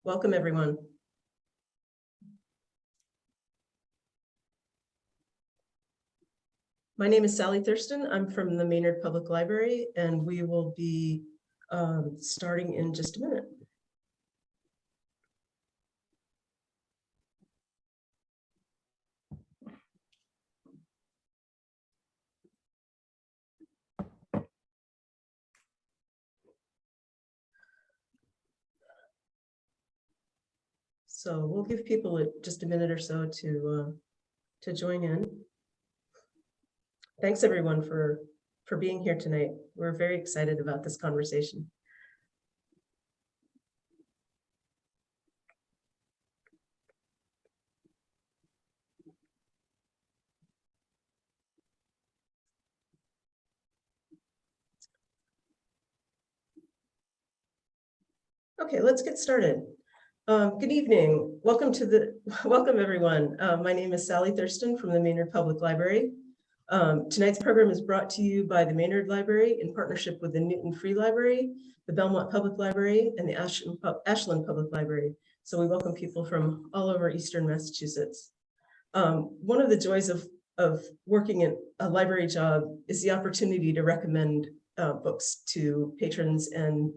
Welcome, everyone. My name is Sally Thurston. I'm from the Maynard Public Library, and we will be starting in just a minute. So we'll give people just a minute or so to join in. Thanks everyone for being here tonight. We're very excited about this conversation. Okay, let's get started. Good evening. Welcome everyone. My name is Sally Thurston from the Maynard Public Library. Tonight's program is brought to you by the Maynard Library in partnership with the Newton Free Library, the Belmont Public Library, and the Ashland Public Library. So we welcome people from all over Eastern Massachusetts. One of the joys of working in a library job is the opportunity to recommend books to patrons and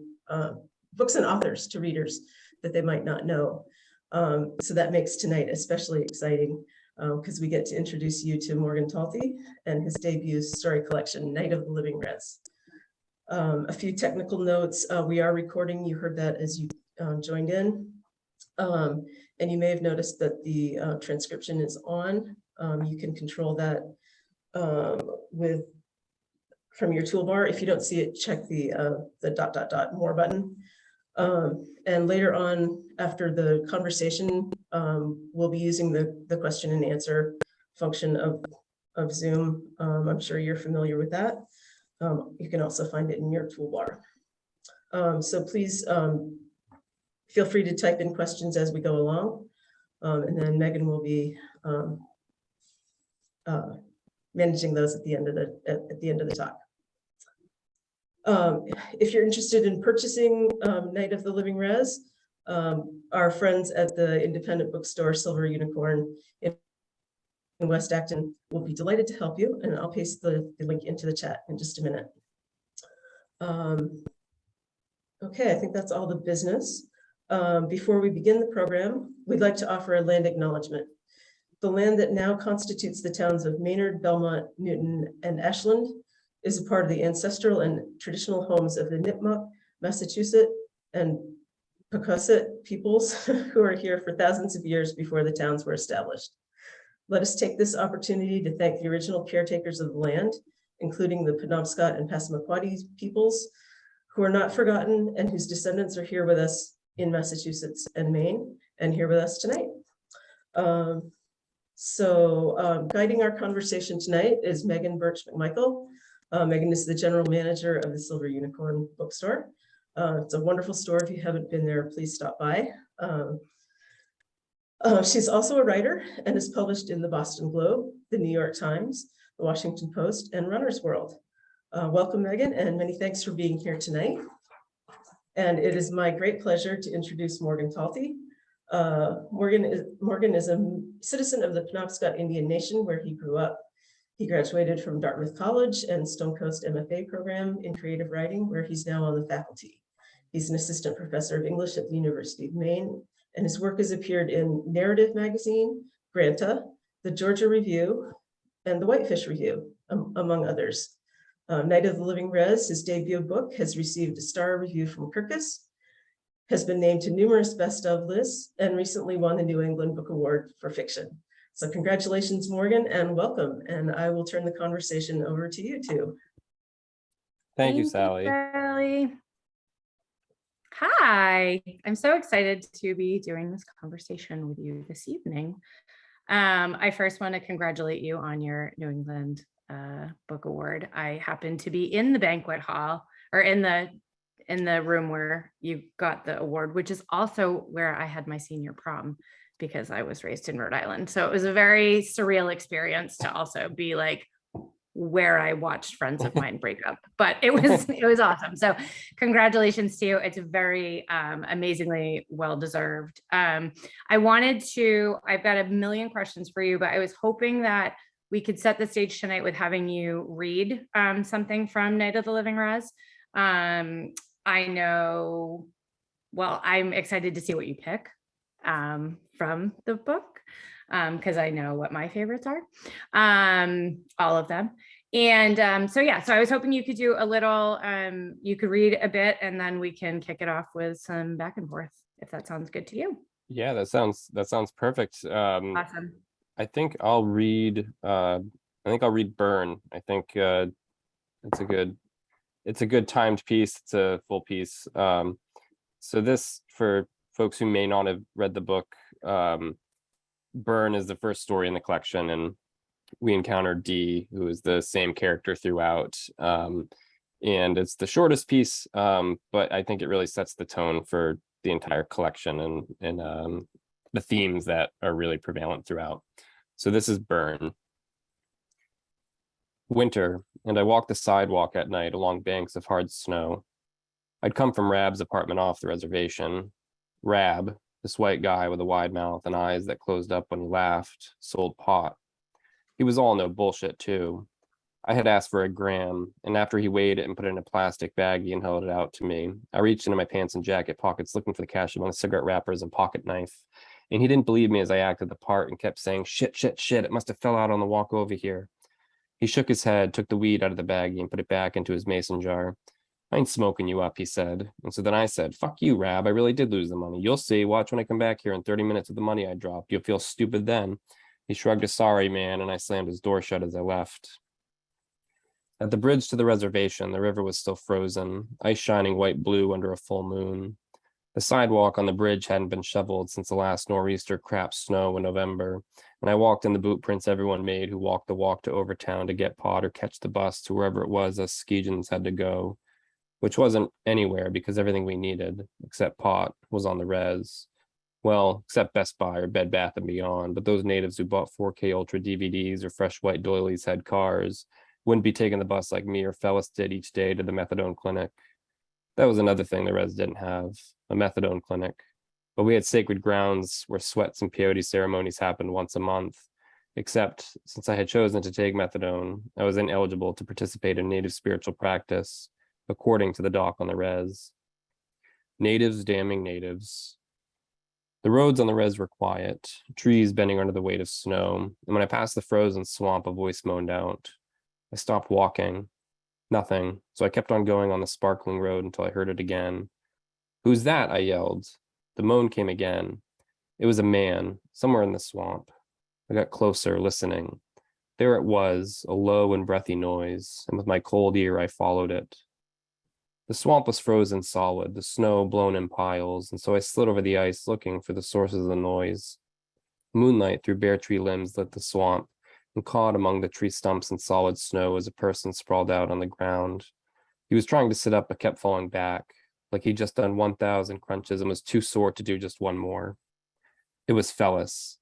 books and authors to readers that they might not know. So that makes tonight especially exciting because we get to introduce you to Morgan Talty and his debut story collection, Night of the Living Rez. A few technical notes. We are recording. You heard that as you joined in. And you may have noticed that the transcription is on. You can control that from your toolbar. If you don't see it, check the ... more button. And later on, after the conversation, we'll be using the question and answer function of Zoom. I'm sure you're familiar with that. You can also find it in your toolbar. So please feel free to type in questions as we go along. And then Megan will be managing those at the end of the talk. If you're interested in purchasing Night of the Living Rez, our friends at the independent bookstore Silver Unicorn in West Acton will be delighted to help you, and I'll paste the link into the chat in just a minute. Okay, I think that's all the business. Before we begin the program, we'd like to offer a land acknowledgement. The land that now constitutes the towns of Maynard, Belmont, Newton, and Ashland is a part of the ancestral and traditional homes of the Nipmuc, Massachusetts, and Penobscot peoples who are here for thousands of years before the towns were established. Let us take this opportunity to thank the original caretakers of the land, including the Penobscot and Passamaquoddy peoples, who are not forgotten and whose descendants are here with us in Massachusetts and Maine, and here with us tonight. Guiding our conversation tonight is Megan Birch-McMichael. Megan is the general manager of the Silver Unicorn Bookstore. It's a wonderful store. If you haven't been there, please stop by. She's also a writer and is published in the Boston Globe, the New York Times, the Washington Post, and Runner's World. Welcome, Megan, and many thanks for being here tonight. And it is my great pleasure to introduce Morgan Talty. Morgan is a citizen of the Penobscot Indian Nation, where he grew up. He graduated from Dartmouth College and Stonecoast MFA program in creative writing, where he's now on the faculty. He's an assistant professor of English at the University of Maine, and his work has appeared in Narrative Magazine, Granta, the Georgia Review, and the Whitefish Review, among others. Night of the Living Rez, his debut book, has received a star review from Kirkus, has been named to numerous best of lists, and recently won the New England Book Award for fiction. So congratulations, Morgan, and welcome. And I will turn the conversation over to you two. Thank you, Sally. Hi, I'm so excited to be doing this conversation with you this evening. I first want to congratulate you on your New England Book Award. I happened to be in the banquet hall, or in the room where you got the award, which is also where I had my senior prom, because I was raised in Rhode Island. So it was a very surreal experience to also be like where I watched friends of mine break up, but it was awesome. So congratulations to you. It's very amazingly well-deserved. I've got a million questions for you, but I was hoping that we could set the stage tonight with having you read something from Night of the Living Rez. I know, well, I'm excited to see what you pick from the book, because I know what my favorites are, all of them. And so I was hoping you could do a little, you could read a bit and then we can kick it off with some back and forth, if that sounds good to you. Yeah, that sounds perfect. Awesome. I think I'll read Burn. I think it's a good timed piece. It's a full piece. So this, for folks who may not have read the book, Burn is the first story in the collection, and we encounter Dee, who is the same character throughout. And it's the shortest piece, but I think it really sets the tone for the entire collection and the themes that are really prevalent throughout. So this is Burn. Winter, and I walked the sidewalk at night along banks of hard snow. I'd come from Rab's apartment off the reservation. Rab, this white guy with a wide mouth and eyes that closed up when he laughed, sold pot. He was all no bullshit, too. I had asked for a gram, and after he weighed it and put it in a plastic baggie and held it out to me, I reached into my pants and jacket pockets looking for the cash among the cigarette wrappers and pocket knife. And he didn't believe me as I acted the part and kept saying, shit, shit, shit, it must have fell out on the walk over here. He shook his head, took the weed out of the baggie and put it back into his mason jar. I ain't smoking you up, he said. And so then I said, fuck you, Rab, I really did lose the money. You'll see, watch when I come back here in 30 minutes with the money I dropped. You'll feel stupid then. He shrugged a sorry man, and I slammed his door shut as I left. At the bridge to the reservation, the river was still frozen, ice shining white-blue under a full moon. The sidewalk on the bridge hadn't been shoveled since the last nor'easter crapped snow in November, and I walked in the boot prints everyone made who walked the walk to Overtown to get pot or catch the bus to wherever it was us Skeejans had to go, which wasn't anywhere because everything we needed, except pot, was on the res. Well, except Best Buy or Bed Bath & Beyond, but those natives who bought 4K Ultra DVDs or fresh white doilies had cars, wouldn't be taking the bus like me or Fellis did each day to the methadone clinic. That was another thing the res didn't have, a methadone clinic. But we had sacred grounds where sweats and peyote ceremonies happened once a month, except since I had chosen to take methadone, I was ineligible to participate in native spiritual practice, according to the doc on the res. Natives damning natives. The roads on the res were quiet, trees bending under the weight of snow, and when I passed the frozen swamp, a voice moaned out. I stopped walking. Nothing, so I kept on going on the sparkling road until I heard it again. Who's that? I yelled. The moan came again. It was a man, somewhere in the swamp. I got closer, listening. There it was, a low and breathy noise, and with my cold ear I followed it. The swamp was frozen solid, the snow blown in piles, and so I slid over the ice looking for the sources of the noise. Moonlight through bare tree limbs lit the swamp, and caught among the tree stumps and solid snow as a person sprawled out on the ground. He was trying to sit up but kept falling back, like he'd just done 1,000 crunches and was too sore to do just one more. It was Fellis.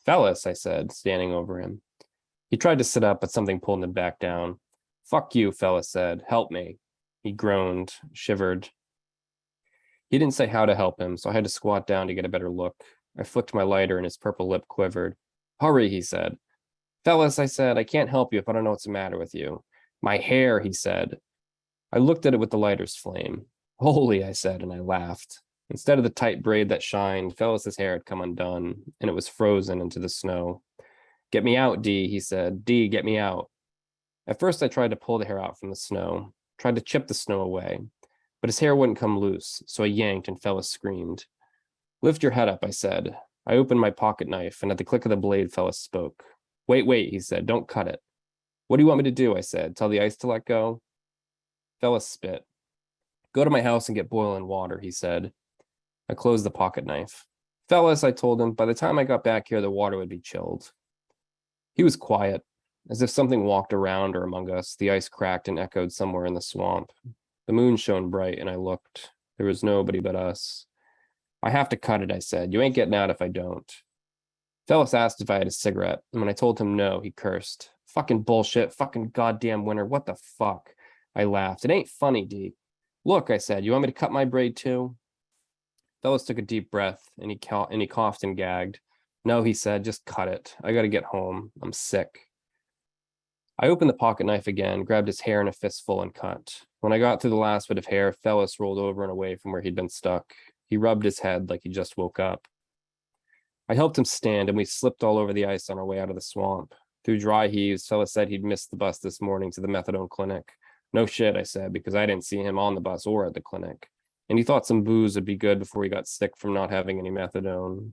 Fellis, I said, standing over him. He tried to sit up, but something pulled him back down. Fuck you, Fellis said. Help me. He groaned, shivered. He didn't say how to help him, so I had to squat down to get a better look. I flicked my lighter and his purple lip quivered. Hurry, he said. Fellis, I said, I can't help you if I don't know what's the matter with you. My hair, he said. I looked at it with the lighter's flame. Holy, I said, and I laughed. Instead of the tight braid that shined, Fellis's hair had come undone, and it was frozen into the snow. Get me out, Dee, he said. Dee, get me out. At first, I tried to pull the hair out from the snow, tried to chip the snow away, but his hair wouldn't come loose, so I yanked and Fellis screamed. Lift your head up, I said. I opened my pocket knife, and at the click of the blade, Fellis spoke. Wait, he said, don't cut it. What do you want me to do, I said, tell the ice to let go? Fellis spit. Go to my house and get boiling water, he said. I closed the pocket knife. Fellis, I told him, by the time I got back here, the water would be chilled. He was quiet, as if something walked around or among us. The ice cracked and echoed somewhere in the swamp. The moon shone bright, and I looked. There was nobody but us. I have to cut it, I said. You ain't getting out if I don't. Fellis asked if I had a cigarette, and when I told him no, he cursed. Fucking bullshit, fucking goddamn winter, what the fuck? I laughed. It ain't funny, D. Look, I said, you want me to cut my braid too? Fellas took a deep breath and he coughed and gagged. No, he said, just cut it. I gotta get home. I'm sick. I opened the pocket knife again, grabbed his hair in a fistful and cut. When I got through the last bit of hair, Fellas rolled over and away from where he'd been stuck. He rubbed his head like he just woke up. I helped him stand and we slipped all over the ice on our way out of the swamp. Through dry heaves, Fellas said he'd missed the bus this morning to the methadone clinic. No shit, I said, because I didn't see him on the bus or at the clinic. And he thought some booze would be good before he got sick from not having any methadone.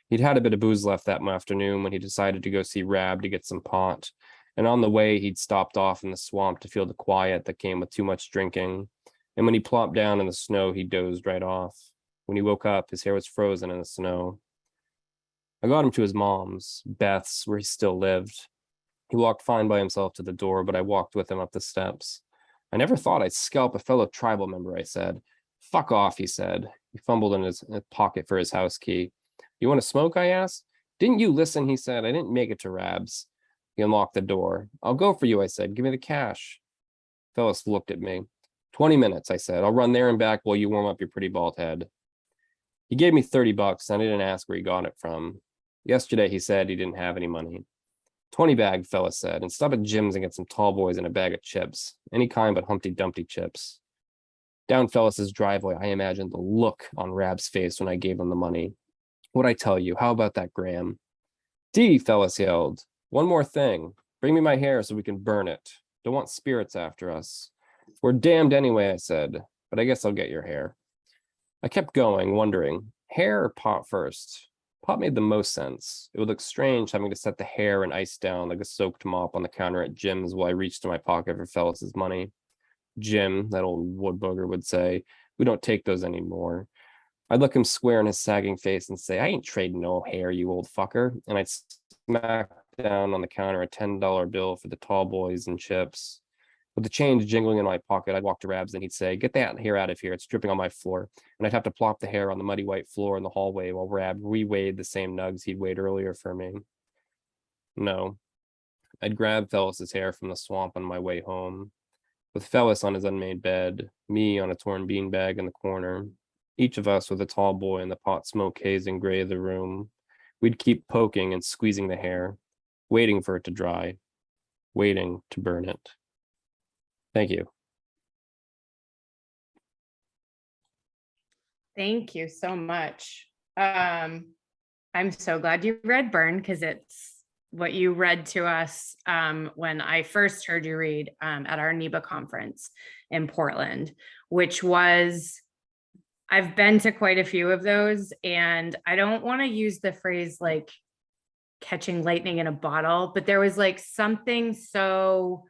He'd had a bit of booze left that afternoon when he decided to go see Rab to get some pot. And on the way, he'd stopped off in the swamp to feel the quiet that came with too much drinking. And when he plopped down in the snow, he dozed right off. When he woke up, his hair was frozen in the snow. I got him to his mom's, Beth's, where he still lived. He walked fine by himself to the door, but I walked with him up the steps. I never thought I'd scalp a fellow tribal member, I said. Fuck off, he said. He fumbled in his pocket for his house key. You want to smoke, I asked. Didn't you listen, he said. I didn't make it to Rab's. He unlocked the door. I'll go for you, I said. Give me the cash. Phyllis looked at me. 20 minutes, I said. I'll run there and back while you warm up your pretty bald head. He gave me $30 and I didn't ask where he got it from. Yesterday, he said he didn't have any money. 20 bag, Phyllis said, and stop at Jim's and get some tall boys and a bag of chips. Any kind but Humpty Dumpty chips. Down Phyllis's driveway, I imagined the look on Rab's face when I gave him the money. What'd I tell you? How about that, Graham? D, Phyllis yelled. One more thing. Bring me my hair so we can burn it. Don't want spirits after us. We're damned anyway, I said, but I guess I'll get your hair. I kept going, wondering, hair or pot first? Pot made the most sense. It would look strange having to set the hair and ice down like a soaked mop on the counter at Jim's while I reached in my pocket for Phyllis's money. Jim, that old wood booger, would say, we don't take those anymore. I'd look him square in his sagging face and say, I ain't trading no hair, you old fucker. And I'd smack down on the counter a $10 bill for the tall boys and chips. With the change jingling in my pocket, I'd walk to Rab's and he'd say, get that hair out of here, it's dripping on my floor. And I'd have to plop the hair on the muddy white floor in the hallway while Rab reweighed the same nugs he'd weighed earlier for me. No. I'd grab Phyllis's hair from the swamp on my way home. With Phyllis on his unmade bed, me on a torn beanbag in the corner, each of us with a tall boy in the pot smoke hazing gray of the room. We'd keep poking and squeezing the hair, waiting for it to dry, waiting to burn it. Thank you. Thank you so much. I'm so glad you read Burn because it's what you read to us when I first heard you read at our NEBA conference in Portland, which was, I've been to quite a few of those, and I don't want to use the phrase like catching lightning in a bottle, but there was like something so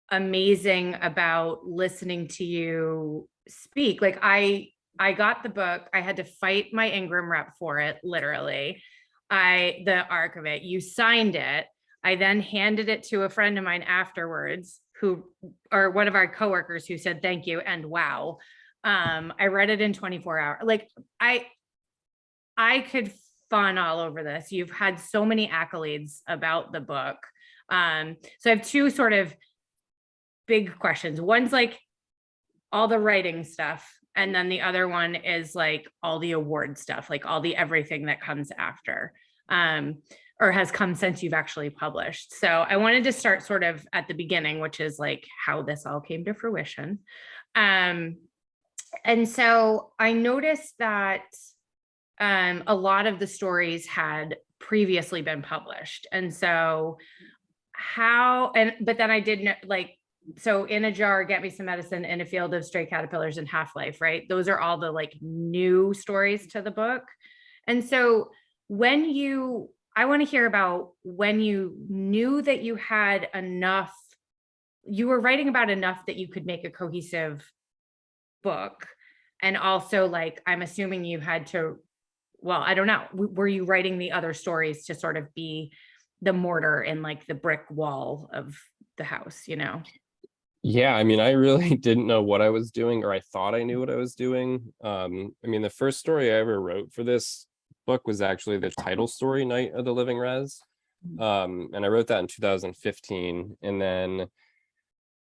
amazing about listening to you speak. Like I got the book, I had to fight my Ingram rep for it, literally. The arc of it, you signed it. I then handed it to a friend of mine afterwards or one of our coworkers who said, thank you. And wow. I read it in 24 hours. Like I could fawn all over this. You've had so many accolades about the book. So I have two sort of big questions. One's like all the writing stuff. And then the other one is like all the award stuff, like all the everything that comes after, or has come since you've actually published. So I wanted to start sort of at the beginning, which is like how this all came to fruition. And so I noticed that a lot of the stories had previously been published. And so but then I didn't like, so In a Jar, Get Me Some Medicine, In a Field of Stray Caterpillars, and Half-Life, right? Those are all the like new stories to the book. And so I want to hear about when you knew that you had enough, you were writing about enough that you could make a cohesive book. And also like, I'm assuming you had to, well, I don't know, were you writing the other stories to sort of be the mortar in like the brick wall of the house, you know? Yeah, I mean, I really didn't know what I was doing, or I thought I knew what I was doing. I mean, the first story I ever wrote for this book was actually the title story, Night of the Living Rez. And I wrote that in 2015. And then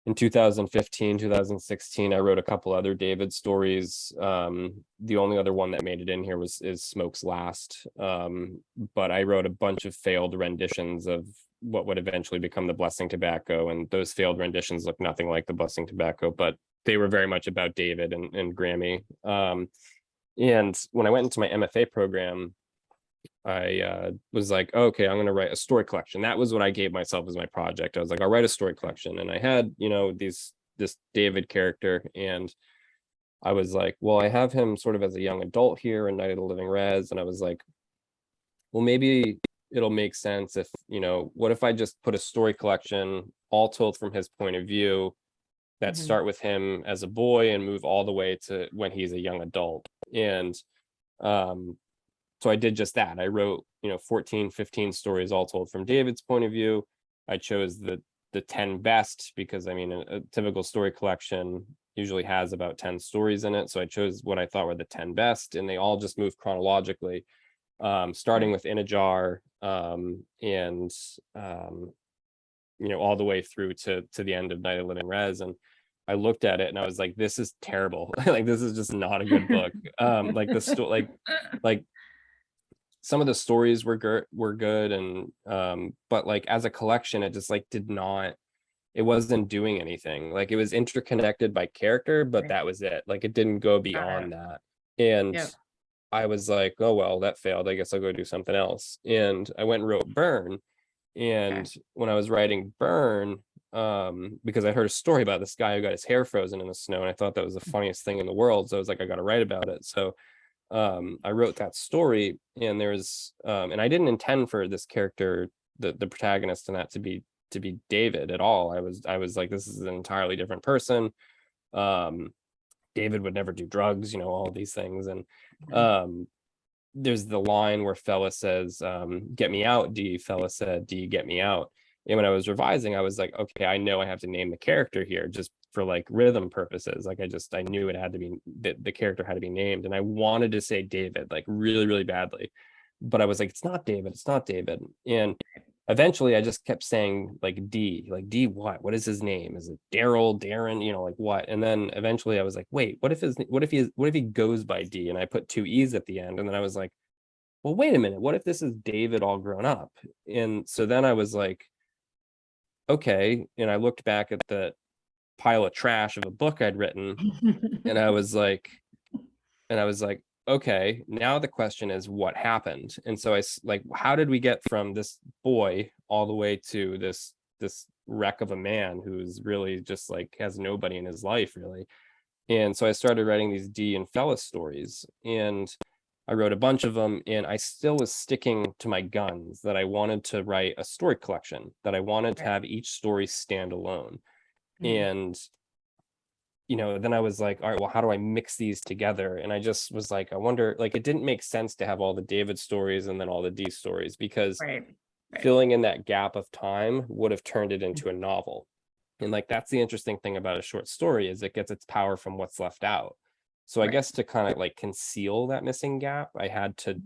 in 2015, 2016, I wrote a couple other David stories. The only other one that made it in here is Smoke's Last. But I wrote a bunch of failed renditions of what would eventually become The Blessing Tobacco. And those failed renditions look nothing like The Blessing Tobacco, but they were very much about David and Grammy. And when I went into my MFA program, I was like, okay, I'm going to write a story collection. That was what I gave myself as my project. I was like, I'll write a story collection. And I had, this David character. And I was like, well, I have him sort of as a young adult here in Night of the Living Rez. And I was like, well, maybe it'll make sense if, what if I just put a story collection all told from his point of view that start with him as a boy and move all the way to when he's a young adult. And so I did just that. I wrote, 14, 15 stories all told from David's point of view. I chose the 10 best because a typical story collection usually has about 10 stories in it. So I chose what I thought were the 10 best, and they all just move chronologically, starting with In a Jar, and all the way through to the end of Night of the Living Rez. And I looked at it and I was like, this is terrible. Like, this is just not a good book. Like some of the stories were good, and but like as a collection, it just like it wasn't doing anything. Like, it was interconnected by character, but that was it. Like, it didn't go beyond that. And I was like, oh well, that failed, I guess I'll go do something else. And I went and wrote Burn. And when I was writing Burn, because I heard a story about this guy who got his hair frozen in the snow, and I thought that was the funniest thing in the world. So I was like, I got to write about it. So I wrote that story, and there's and I didn't intend for this character, the protagonist in that, to be David at all. I was like, this is an entirely different person. David would never do drugs, all these things. And there's the line where Fella says, get me out, D. Fella said, D, get me out. And when I was revising, I was like, okay, I know I have to name the character here just for like rhythm purposes. Like, I knew it had to be, the character had to be named. And I wanted to say David, like really, really badly. But I was like, it's not David. And eventually I just kept saying like D what is his name? Is it Daryl, Darren, like what? And then eventually I was like, wait, what if he goes by D? And I put 2 E's at the end. And then I was like, well, wait a minute, what if this is David all grown up? And so then I was like, okay. And I looked back at the pile of trash of a book I'd written, and I was like, okay, now the question is what happened? And so I like, how did we get from this boy all the way to this wreck of a man who's really just like has nobody in his life really? And so I started writing these D and Fella stories, and I wrote a bunch of them, and I still was sticking to my guns that I wanted to write a story collection, that I wanted to have each story stand alone. And then I was like, all right, well, how do I mix these together? And I just was like, I wonder, like, it didn't make sense to have all the David stories and then all the D stories, because filling in that gap of time would have turned it into a novel. And like, that's the interesting thing about a short story, is it gets its power from what's left out. So I guess to kind of like conceal that missing gap, I had to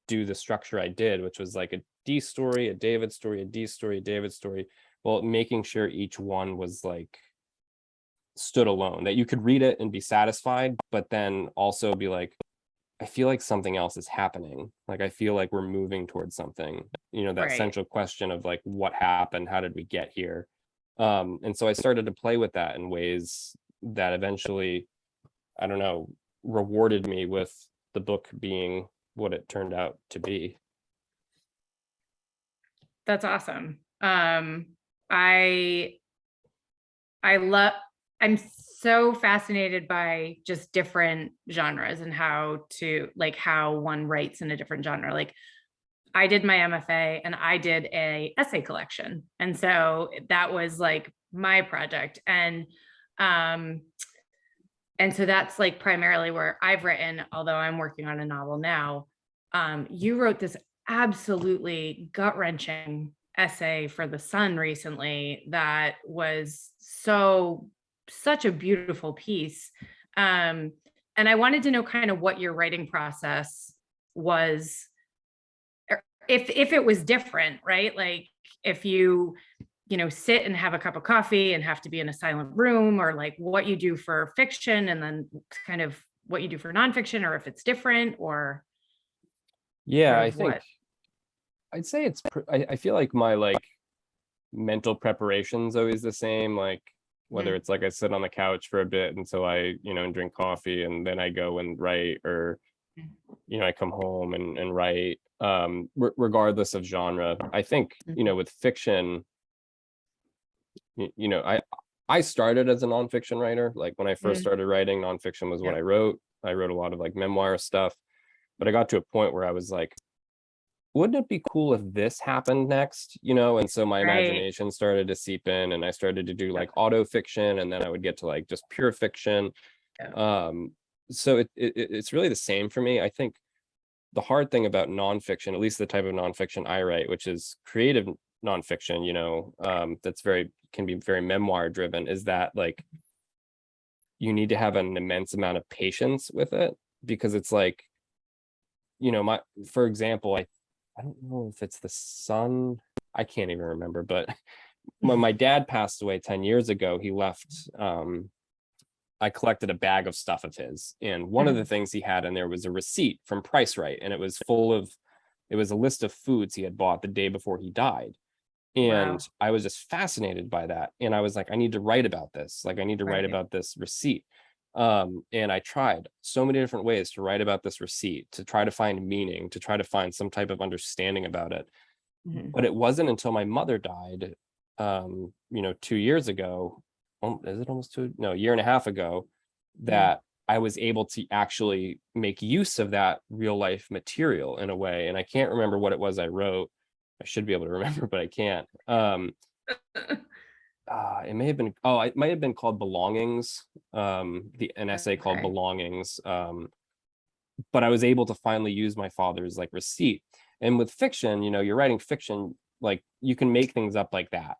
do the structure I did, which was like a D story, a David story, a D story, a David story. Well, making sure each one was like stood alone, that you could read it and be satisfied, but then also be like, I feel like something else is happening. Like, I feel like we're moving towards something, that central question of like, what happened? How did we get here? And so I started to play with that in ways that eventually, I don't know, rewarded me with the book being what it turned out to be. That's awesome. I'm so fascinated by just different genres and how one writes in a different genre. Like, I did my MFA and I did a essay collection. And so that was like my project. And so that's like primarily where I've written, although I'm working on a novel now. You wrote this absolutely gut-wrenching essay for The Sun recently that was such a beautiful piece. And I wanted to know kind of what your writing process was if it was different, right? Like if you sit and have a cup of coffee and have to be in a silent room, or like what you do for fiction and then kind of what you do for nonfiction, or if it's different, or Yeah, sort I of think what. I'd say I feel like my like mental preparation's always the same, like whether it's like I sit on the couch for a bit until I, and drink coffee and then I go and write, or I come home and write, regardless of genre. I think, with fiction, I started as a nonfiction writer. Like when I first started writing, nonfiction was what Yeah. I wrote. I wrote a lot of like memoir stuff, but I got to a point where I was like, wouldn't it be cool if this happened next? And so my Right. imagination started to seep in, and I started to do like auto fiction, and then I would get to like just pure fiction. So it's really the same for me. I think the hard thing about nonfiction, at least the type of nonfiction I write, which is creative nonfiction, that's can be very memoir driven, is that like you need to have an immense amount of patience with it, because it's like, for example, I don't know if it's the son, I can't even remember, but when my dad passed away 10 years ago, he left, I collected a bag of stuff of his. And one of the things he had in there was a receipt from Price Right. And it was it was a list of foods he had bought the day before he died. And Wow. I was just fascinated by that. And I was like, I need to write about this. Like, I need to write Right. about this receipt. And I tried so many different ways to write about this receipt, to try to find meaning, to try to find some type of understanding about it. But it wasn't until my mother died, 2 years ago, is it almost two? No, a year and a half ago, that I was able to actually make use of that real life material in a way. And I can't remember what it was I wrote. I should be able to remember, but I can't. It may have been, it might have been called Belongings, an essay called Okay. Belongings. But I was able to finally use my father's like receipt. And with fiction, you're writing fiction, like you can make things up like that.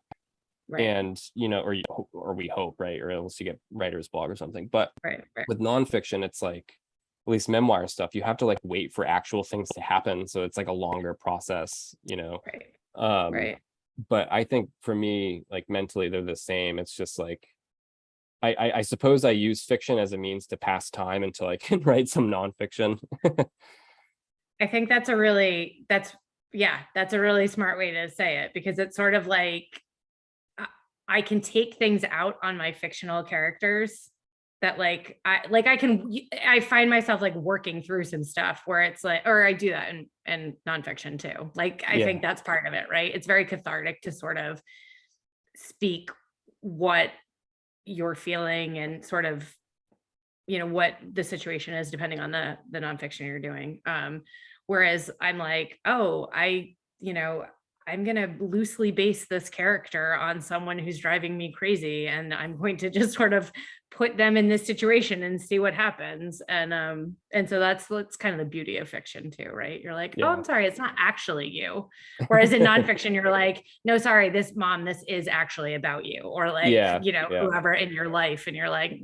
Right. And, or we hope, right? Or else you get writer's block or something. But Right. with nonfiction, it's like, at least memoir stuff, you have to like wait for actual things to happen. So it's like a longer process, Right. Um, Right. but I think for me, like mentally, they're the same. It's just like, I suppose I use fiction as a means to pass time until I can write some nonfiction. I think that's a really smart way to say it, because it's sort of like I can take things out on my fictional characters that I find myself like working through some stuff where it's like, or I do that in nonfiction too. Like, I think that's part of it, right? It's very cathartic to sort of speak what you're feeling and sort of, what the situation is depending on the nonfiction you're doing. Whereas I'm like, I'm going to loosely base this character on someone who's driving me crazy, and I'm going to just sort of put them in this situation and see what happens. And so that's kind of the beauty of fiction too, right? You're like, oh, I'm sorry, it's not actually you. Whereas in nonfiction, you're like, no, sorry, this is actually about you, or like, whoever in your life, and you're like,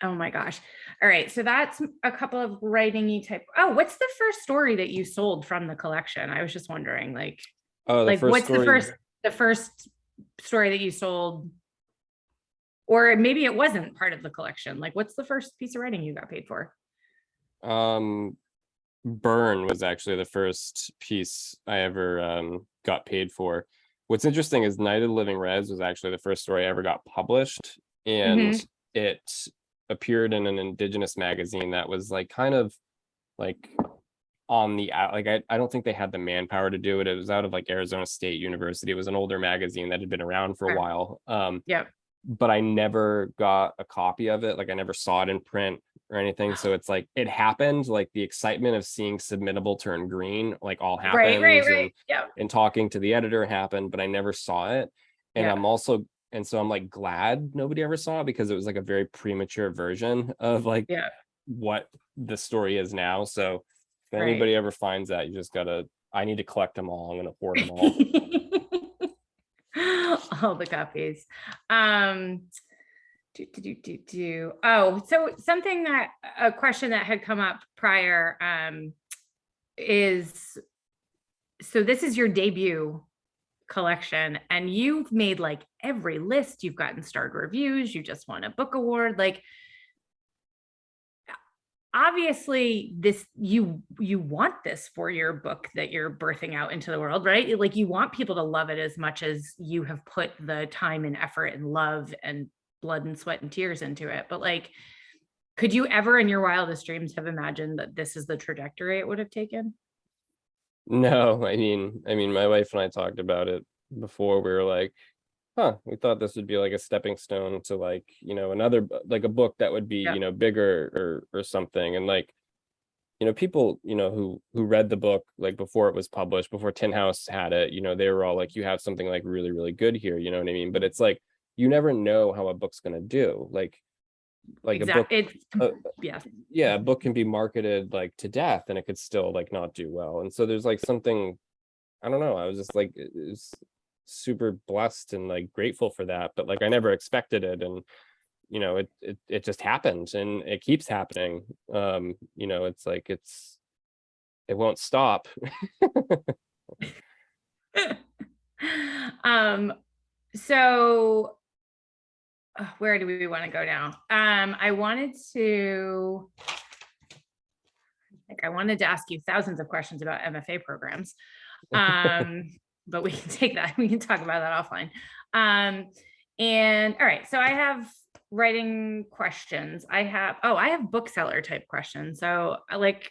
oh my gosh. All right. So that's a couple of writing-y type. Oh, what's the first story that you sold from the collection? I was just wondering, like, what's the first story that you sold? Or maybe it wasn't part of the collection. Like, what's the first piece of writing you got paid for? Burn was actually the first piece I ever got paid for. What's interesting is Night of the Living Rez was actually the first story I ever got published. And it appeared in an Indigenous magazine that was like kind of like on the out, like I don't think they had the manpower to do it. It was out of like Arizona State University. It was an older magazine that had been around for a while. But I never got a copy of it. Like I never saw it in print or anything. So it's like it happened, like the excitement of seeing submittable turn green, like all happened. Right. And talking to the editor happened, but I never saw it. And and so I'm like glad nobody ever saw it, because it was like a very premature version of like what the story is now. So if anybody ever finds that, you just I need to collect them all. I'm gonna hoard them all. All the copies. Oh, so a question that had come up prior so this is your debut collection, and you've made like every list. You've gotten starred reviews. You just won a book award. Like, obviously you want this for your book that you're birthing out into the world, right? Like, you want people to love it as much as you have put the time and effort and love and blood and sweat and tears into it. But like, could you ever in your wildest dreams have imagined that this is the trajectory it would have taken? No, I mean, my wife and I talked about it before. We were like, we thought this would be like a stepping stone to like, another, like a book that would be, Yeah. bigger or something. And like, people, who read the book like before it was published, before Tin House had it, they were all like, you have something like really, really good here, you know what I mean? But it's like, you never know how a book's gonna do. Like Exactly. a book can be marketed like to death and it could still like not do well. And so there's like something, I don't know, I was just like, it was super blessed and like grateful for that, but like I never expected it. And it just happened and it keeps happening. It's like it won't stop. So where do we want to go now? I wanted to ask you thousands of questions about MFA programs. But we can take that. We can talk about that offline. And all right, so I have writing questions. I have bookseller type questions. So like,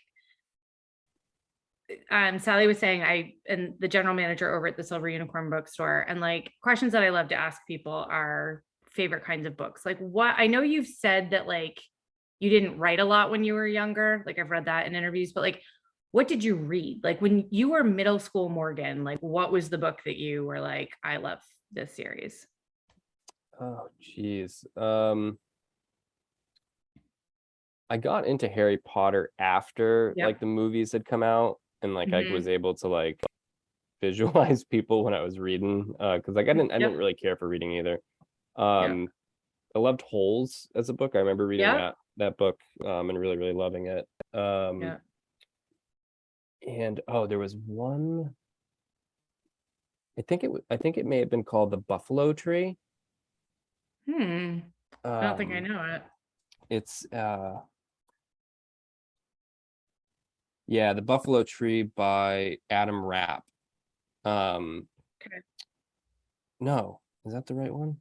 Sally was saying, and the general manager over at the Silver Unicorn Bookstore, and like questions that I love to ask people are favorite kinds of books. Like, what, I know you've said that like you didn't write a lot when you were younger. Like, I've read that in interviews, but like, what did you read? Like when you were middle school Morgan, like what was the book that you were like, I love this series? Oh, geez. I got into Harry Potter after Yep. like the movies had come out, and like I was able to like visualize people when I was reading, because like I didn't really care for reading either. I loved Holes as a book. I remember reading that book and really, really loving it. And there was one, I think it may have been called The Buffalo Tree. I don't think I know it. It's The Buffalo Tree by Adam Rapp. Okay. No, is that the right one?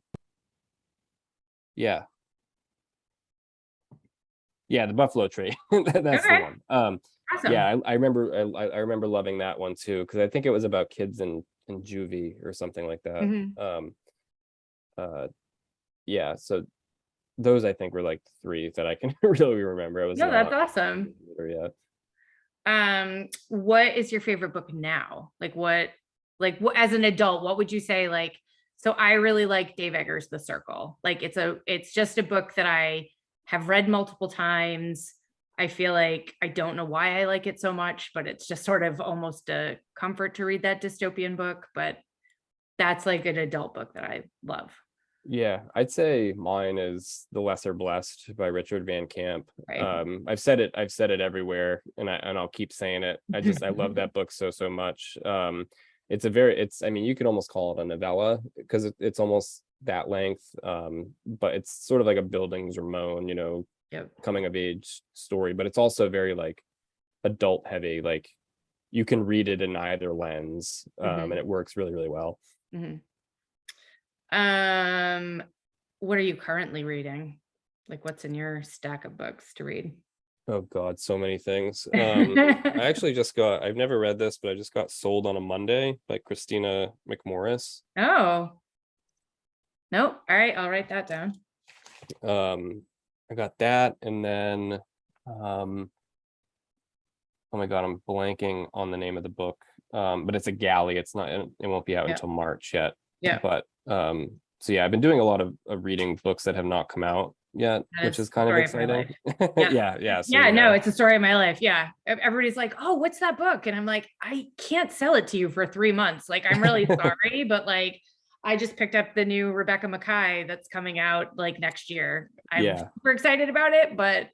Yeah, The Buffalo Tree. That's the one. Awesome. Yeah, I remember loving that one too, because I think it was about kids in juvie or something like that. So those I think were like three that I can really remember. That's awesome. Yeah. What is your favorite book now? What as an adult, what would you say? Like, so I really like Dave Eggers' The Circle. Like it's just a book that I have read multiple times. I feel like I don't know why I like it so much, but it's just sort of almost a comfort to read that dystopian book. But that's like an adult book that I love. Yeah, I'd say mine is The Lesser Blessed by Richard Van Camp. Right. I've said it everywhere, and I'll keep saying it. I love that book so much. I mean, you could almost call it a novella because it's almost that length. But it's sort of like a Bildings Ramon, coming of age story, but it's also very like adult heavy. Like you can read it in either lens, and it works really, really well. What are you currently reading? Like, what's in your stack of books to read? Oh God, so many things. I actually I've never read this, but I just got Sold on a Monday by Christina McMorris. Oh, nope. All right, I'll write that down. I got that, and then oh my God, I'm blanking on the name of the book. But it's a galley. It won't be out until March yet. Yeah. But so yeah, I've been doing a lot of reading books that have not come out yet, which is kind of exciting. No, it's a story of my life. Yeah. Everybody's like, oh, what's that book? And I'm like, I can't sell it to you for 3 months. Like, I'm really sorry, but like, I just picked up the new Rebecca Mackay that's coming out like next year. I'm super excited about it, but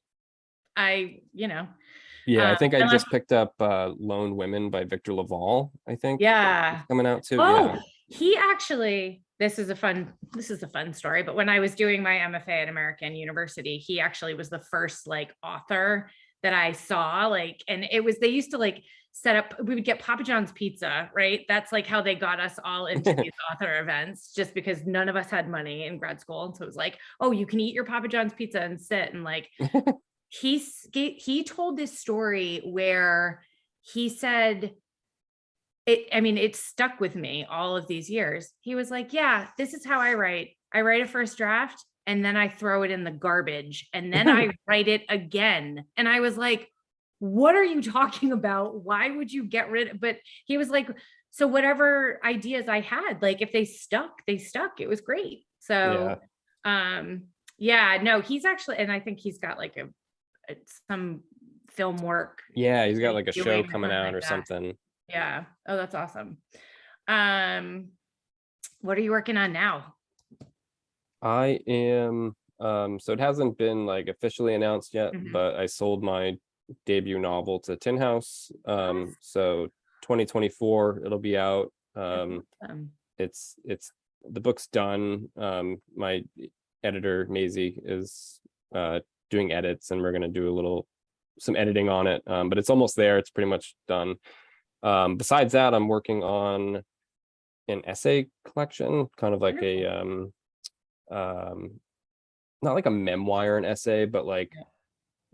Yeah, I think I And just picked up Lone Women by Victor Laval, I think. yeah. It's coming out too. Oh, Yeah. he actually, this is a fun story, but when I was doing my MFA at American University, he actually was the first like author that I saw, like, and it was, they used to like set up, we would get Papa John's pizza, right? That's like how they got us all into these author events, just because none of us had money in grad school. And so it was like, oh, you can eat your Papa John's pizza and sit. And like, he told this story where he said, it stuck with me all of these years. He was like, yeah, this is how I write. I write a first draft and then I throw it in the garbage and then I write it again. And I was like, what are you talking about? Why would you get rid? But he was like, so whatever ideas I had, like if they stuck, they stuck. It was great. So, yeah, no, he's actually, and I think he's got like some film work. Yeah, he's got like a show doing coming out or that. something. Yeah. Oh, that's awesome. What are you working on now? I am so it hasn't been like officially announced yet, Mhm. but I sold my debut novel to Tin House. So 2024 it'll be out. It's the book's done. My editor Maisie is doing edits and we're gonna do some editing on it. But it's almost there. It's pretty much done. Besides that, I'm working on an essay collection, kind of like a not like a memoir, an essay, but like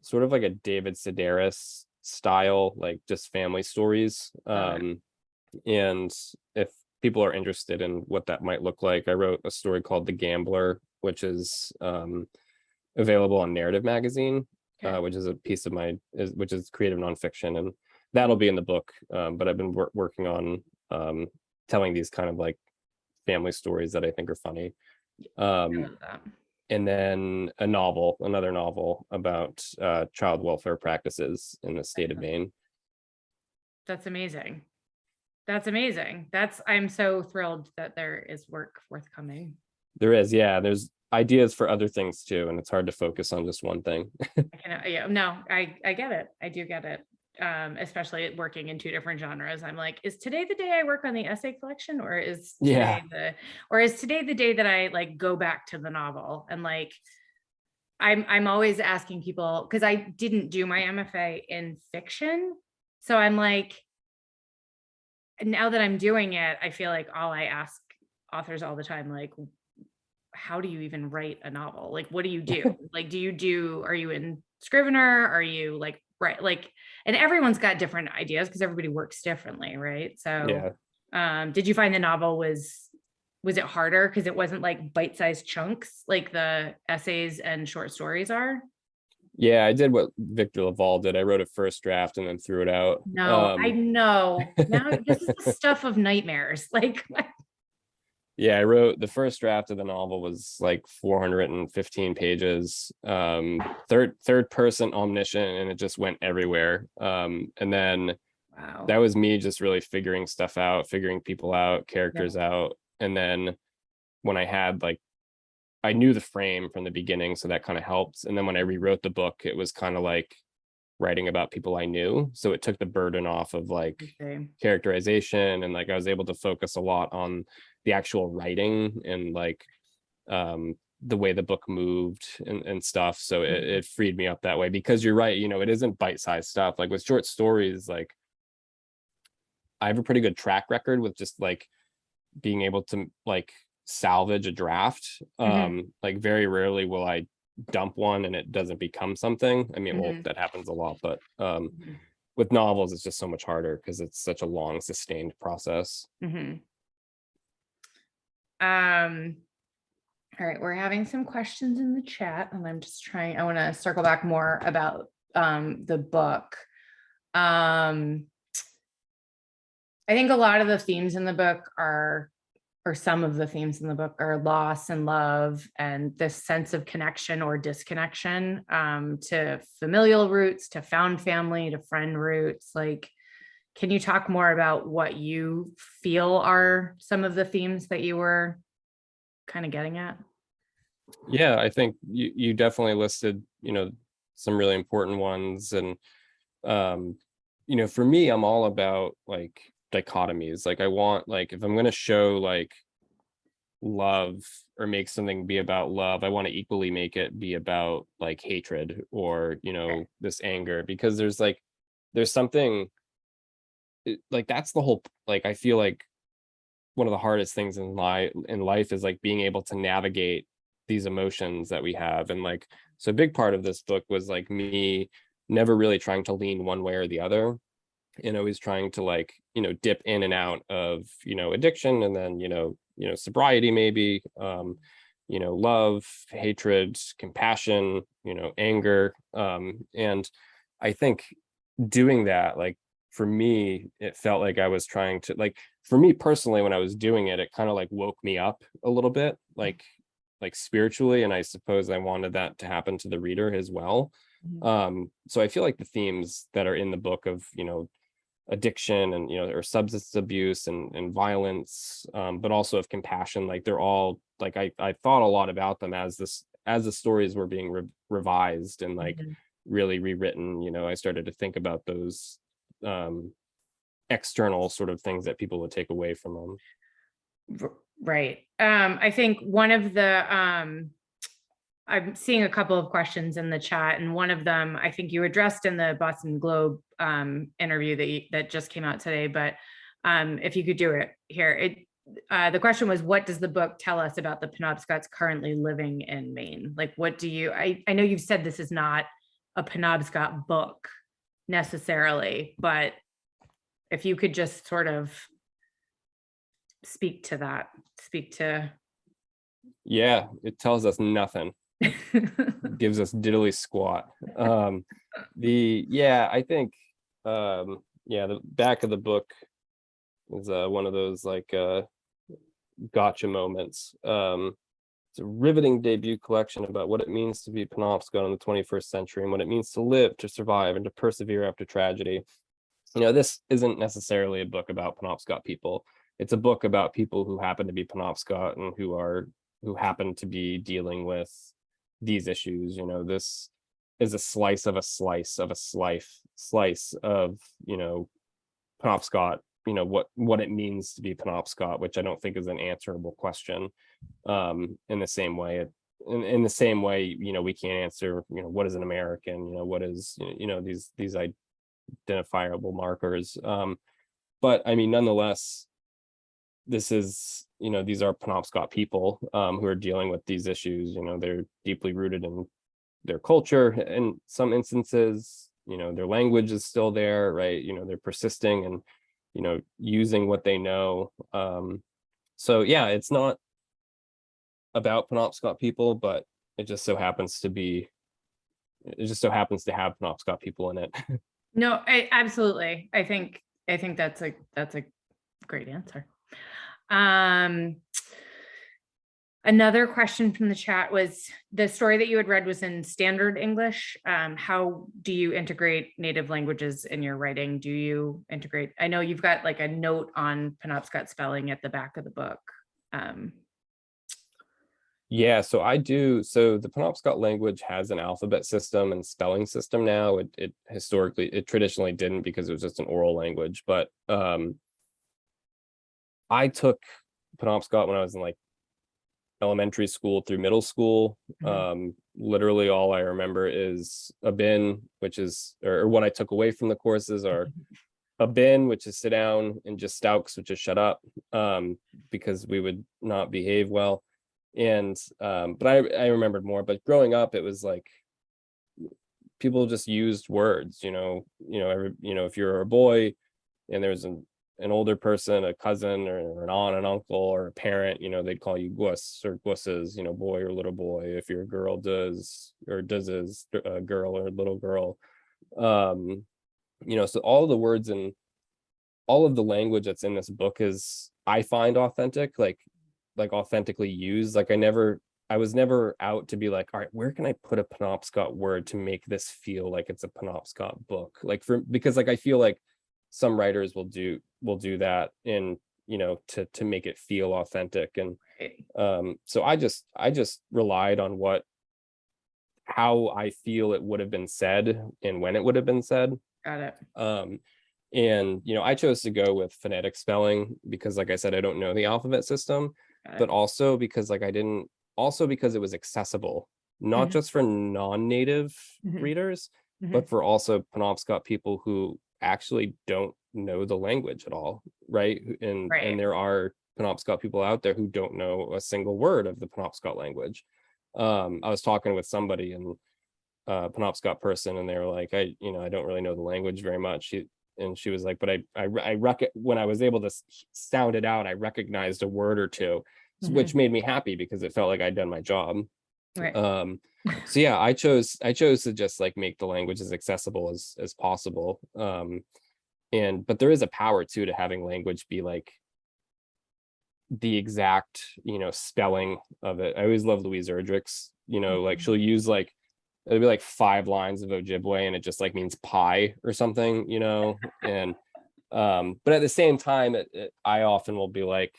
sort of like a David Sedaris style, like just family stories. And if people are interested in what that might look like, I wrote a story called The Gambler, which is available on Narrative Magazine, which is a piece of which is creative nonfiction, and that'll be in the book. But I've been working on telling these kind of like family stories that I think are funny. And then another novel about child welfare practices in the state of Maine. That's amazing. That's amazing. I'm so thrilled that there is work forthcoming. There is, yeah. There's ideas for other things too, and it's hard to focus on just one thing. I get it. I do get it. Especially working in two different genres. I'm like, is today the day I work on the essay collection, or is today the day that I like go back to the novel? And like, I'm always asking people, because I didn't do my MFA in fiction. So I'm like, now that I'm doing it, I feel like I ask authors all the time, like, how do you even write a novel? Like, what do you do? Like, are you in Scrivener? Are you like, right? Like, and everyone's got different ideas because everybody works differently, right? So, did you find the novel was it harder because it wasn't like bite-sized chunks like the essays and short stories are? Yeah, I did what Victor Laval did. I wrote a first draft and then threw it out. No, I know. Now this is the stuff of nightmares. Like, yeah, I wrote the first draft of the novel was like 415 pages, third person omniscient, and it just went everywhere. And then that was me just really figuring stuff out, figuring people out, characters out. And then when I knew the frame from the beginning, so that kind of helped. And then when I rewrote the book, it was kind of like writing about people I knew. So it took the burden off of like characterization, and like I was able to focus a lot on the actual writing and like the way the book moved and stuff. So it freed me up that way, because you're right, it isn't bite-sized stuff. Like with short stories, like I have a pretty good track record with just like being able to like salvage a draft. Like very rarely will I dump one and it doesn't become something. I mean, well, that happens a lot, but with novels it's just so much harder because it's such a long sustained process. All right, we're having some questions in the chat, and I want to circle back more about the book. I think a lot of the themes in the book or some of the themes in the book are loss and love and this sense of connection or disconnection to familial roots, to found family, to friend roots. Like, can you talk more about what you feel are some of the themes that you were kind of getting at? Yeah, I think you definitely listed, some really important ones. And for me, I'm all about like dichotomies. Like I want, like, if I'm going to show like love or make something be about love, I want to equally make it be about like hatred or, this anger, because there's something like, that's the whole, like, I feel like one of the hardest things in life is like being able to navigate these emotions that we have. And like, so a big part of this book was like me never really trying to lean one way or the other, and always trying to like, dip in and out of, addiction, and then, sobriety maybe, love, hatred, compassion, anger. And I think doing that, like, for me, it felt like I was trying to, like, for me personally, when I was doing it, it kind of like woke me up a little bit, like spiritually. And I suppose I wanted that to happen to the reader as well. So I feel like the themes that are in the book of, addiction and, or substance abuse and violence, but also of compassion, like they're all like, I thought a lot about them as the stories were being revised and like really rewritten. I started to think about those external sort of things that people would take away from them. Right. I think one of the I'm seeing a couple of questions in the chat, and one of them I think you addressed in the Boston Globe interview that just came out today, but if you could do it here. The question was, what does the book tell us about the Penobscots currently living in Maine? Like, what do you, I know you've said this is not a Penobscot book necessarily, but if you could just sort of speak to that, Yeah, it tells us nothing. Gives us diddly squat. I think the back of the book is one of those like gotcha moments. It's a riveting debut collection about what it means to be Penobscot in the 21st century and what it means to live, to survive, and to persevere after tragedy. This isn't necessarily a book about Penobscot people. It's a book about people who happen to be Penobscot and who happen to be dealing with these issues. This is a slice of a slice of a slice of, Penobscot, what it means to be Penobscot, which I don't think is an answerable question. In the same way, we can't answer, what is an American, what is, these identifiable markers. But I mean, nonetheless, this is, these are Penobscot people who are dealing with these issues. They're deeply rooted in their culture in some instances. Their language is still there, right? They're persisting and, using what they know. So yeah, it's not about Penobscot people, but it just so happens to have Penobscot people in it. No, absolutely. I think that's a great answer. Another question from the chat was, the story that you had read was in standard English. How do you integrate native languages in your writing? Do you integrate, I know you've got like a note on Penobscot spelling at the back of the book. Yeah, so I do. So the Penobscot language has an alphabet system and spelling system now. It traditionally didn't, because it was just an oral language. But I took Penobscot when I was in like elementary school through middle school. Literally all I remember is a bin, which is, or what I took away from the courses are a bin, which is sit down, and just stouks, which is shut up, because we would not behave well. And but I remembered more. But growing up, it was like people just used words, if you're a boy and there's an older person, a cousin or an aunt, an uncle, or a parent, they'd call you Gus or Gusses, boy or little boy. If you're a girl, does or does a girl or little girl. So all of the words and all of the language that's in this book is, I find, authentic, like authentically used. Like I was never out to be like, all right, where can I put a Penobscot word to make this feel like it's a Penobscot book? Because I feel like some writers will do that in, to make it feel authentic. And so I just relied on how I feel it would have been said and when it would have been said. Got it. And, I chose to go with phonetic spelling because, like I said, I don't know the alphabet system, Got it. but also because because it was accessible, not Mhm. just for non-native Mhm. readers, Mhm. but for also Penobscot people who actually don't know the language at all, right? And Right. there are Penobscot people out there who don't know a single word of the Penobscot language. I was talking with somebody and Penobscot person, and they were like, I don't really know the language very much. She was like, but when I was able to sound it out, I recognized a word or two, which made me happy because it felt like I'd done my job. Right. So yeah, I chose to just like make the language as accessible as possible. But there is a power too to having language be like the exact spelling of it. I always love Louise Erdrich's, like she'll use like it'll be like 5 lines of Ojibwe and it just like means pie or something, and but at the same time I often will be like,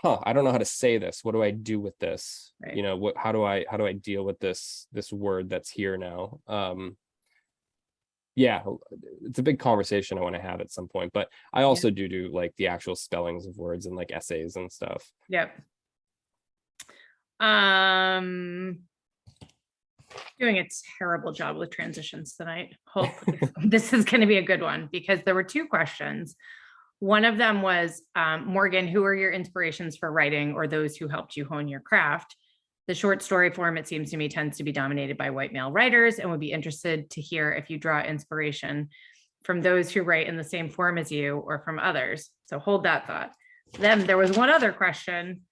I don't know how to say this. What do I do with this? Right. How do I deal with this word that's here now? Yeah, it's a big conversation I want to have at some point, but I also do like the actual spellings of words and like essays and stuff. Yep. Doing a terrible job with transitions tonight. Hopefully this is going to be a good one because there were 2 questions. One of them was, Morgan, who are your inspirations for writing or those who helped you hone your craft? The short story form, it seems to me, tends to be dominated by white male writers, and would be interested to hear if you draw inspiration from those who write in the same form as you or from others. So hold that thought. Then there was one other question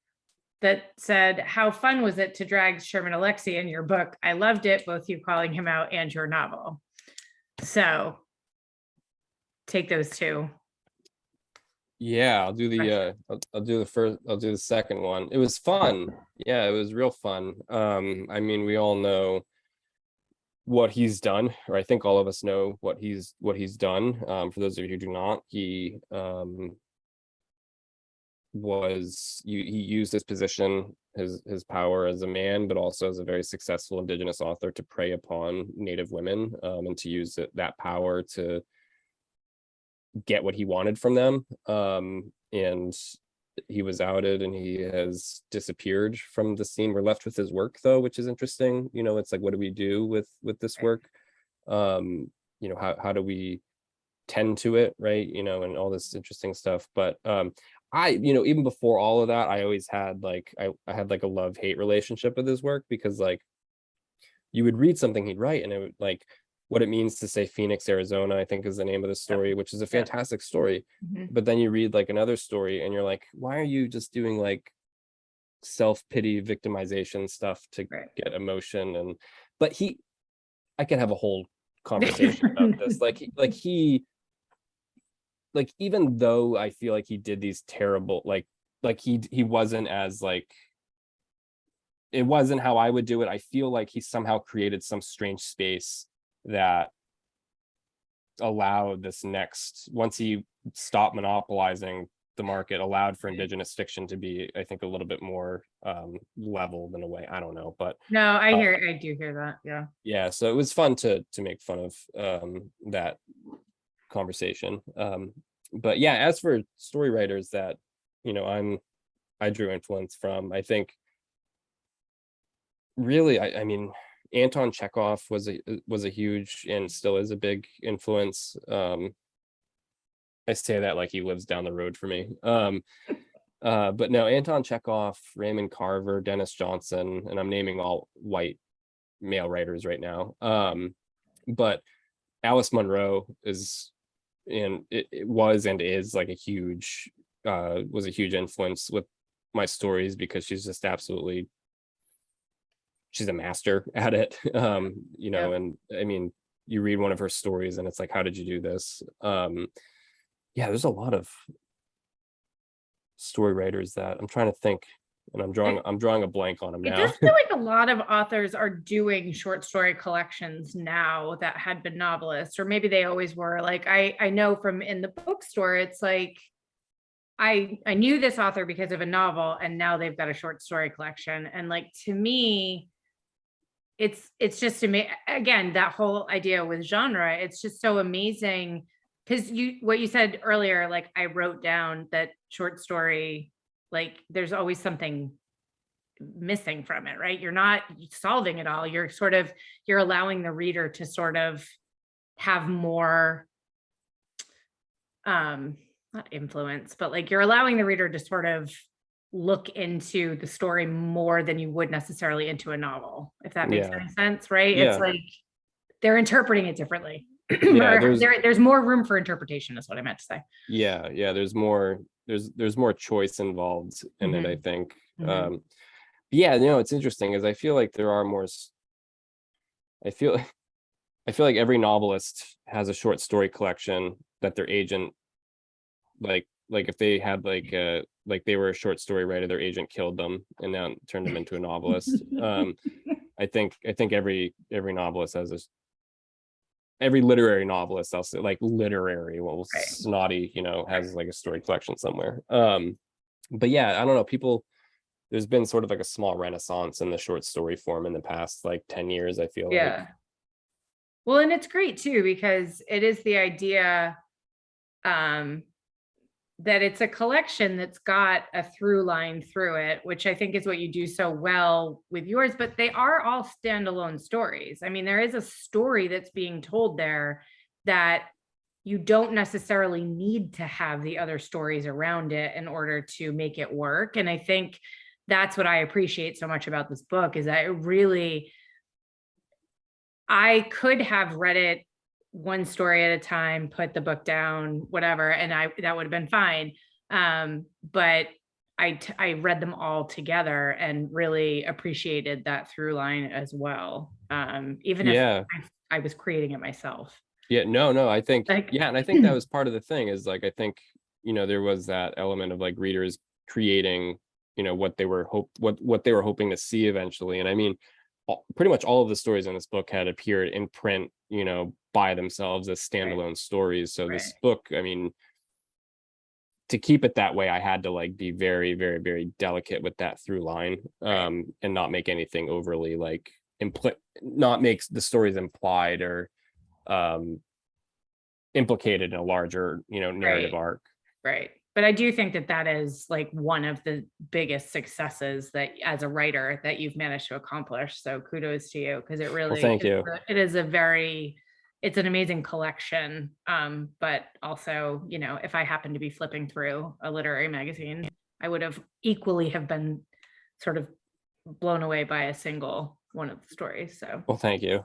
that said, how fun was it to drag Sherman Alexie in your book? I loved it, both you calling him out and your novel. So take those 2. Yeah, I'll do the I'll do the second one. It was fun. Yeah, it was real fun. I mean, we all know what he's done, or I think all of us know what he's done. For those of you who do not, he used his position, his power as a man, but also as a very successful Indigenous author to prey upon Native women, and to use that power to get what he wanted from them. And he was outed and he has disappeared from the scene. We're left with his work though, which is interesting. It's like, what do we do with this work? How do we tend to it, right? And all this interesting stuff. But even before all of that, I always had like I had like a love-hate relationship with his work, because like you would read something he'd write and it would like What It Means to Say Phoenix, Arizona, I think is the name of the story, which is a fantastic story. But then you read like another story and you're like, why are you just doing like self-pity victimization stuff to get emotion? But I could have a whole conversation about this. Like even though I feel like he did these terrible, like he wasn't as like, it wasn't how I would do it. I feel like he somehow created some strange space that allowed this once he stopped monopolizing the market, allowed for Indigenous fiction to be, I think, a little bit more leveled in a way. I don't know, but no, I do hear that. Yeah, so it was fun to make fun of that conversation. But yeah, as for story writers that I drew influence from, I think really, I mean, Anton Chekhov was a huge and still is a big influence. I say that like he lives down the road for me. But no, Anton Chekhov, Raymond Carver, Dennis Johnson, and I'm naming all white male writers right now. But Alice Munro is, and it was and is like was a huge influence with my stories, because she's just absolutely, she's a master at it. And I mean, you read one of her stories and it's like, how did you do this? Yeah, there's a lot of story writers that I'm trying to think, and I'm drawing a blank on them now. It does feel like a lot of authors are doing short story collections now that had been novelists, or maybe they always were. Like I know from in the bookstore, it's like I knew this author because of a novel, and now they've got a short story collection. And like, to me, it's just again, that whole idea with genre, it's just so amazing because what you said earlier, like I wrote down that short story, like there's always something missing from it, right? You're not solving it all. You're allowing the reader to sort of have more not influence, but like you're allowing the reader to sort of look into the story more than you would necessarily into a novel, if that makes any sense, right? Yeah. It's like they're interpreting it differently. Yeah, there's more room for interpretation is what I meant to say. Yeah, there's more choice involved in it, I think. Yeah, it's interesting is I feel like there are more I feel like every novelist has a short story collection that their agent like if they had like they were a short story writer, their agent killed them and now turned them into a novelist. I think every novelist has every literary novelist, I'll say, like literary, snotty, has like a story collection somewhere. But yeah, I don't know, there's been sort of like a small renaissance in the short story form in the past like 10 years, I feel like. Well, and it's great too, because it is the idea that it's a collection that's got a through line through it, which I think is what you do so well with yours, but they are all standalone stories. I mean, there is a story that's being told there that you don't necessarily need to have the other stories around it in order to make it work. And I think that's what I appreciate so much about this book, is that I could have read it one story at a time, put the book down, whatever, and that would have been fine. But I read them all together and really appreciated that through line as well. Even if I was creating it myself. Yeah, no, I think, and I think that was part of the thing is like, I think, there was that element of like readers creating, what they were hoping to see eventually. And I mean, pretty much all of the stories in this book had appeared in print, by themselves as standalone stories. So this book, I mean, to keep it that way, I had to like be very, very, very delicate with that through line, and not make anything overly like not make the stories implied or implicated in a larger, narrative arc. Right. But I do think that is like one of the biggest successes that as a writer that you've managed to accomplish. So kudos to you, because it really, thank you. It is it's an amazing collection. But also, if I happened to be flipping through a literary magazine, I would have equally have been sort of blown away by a single one of the stories. So, well, thank you.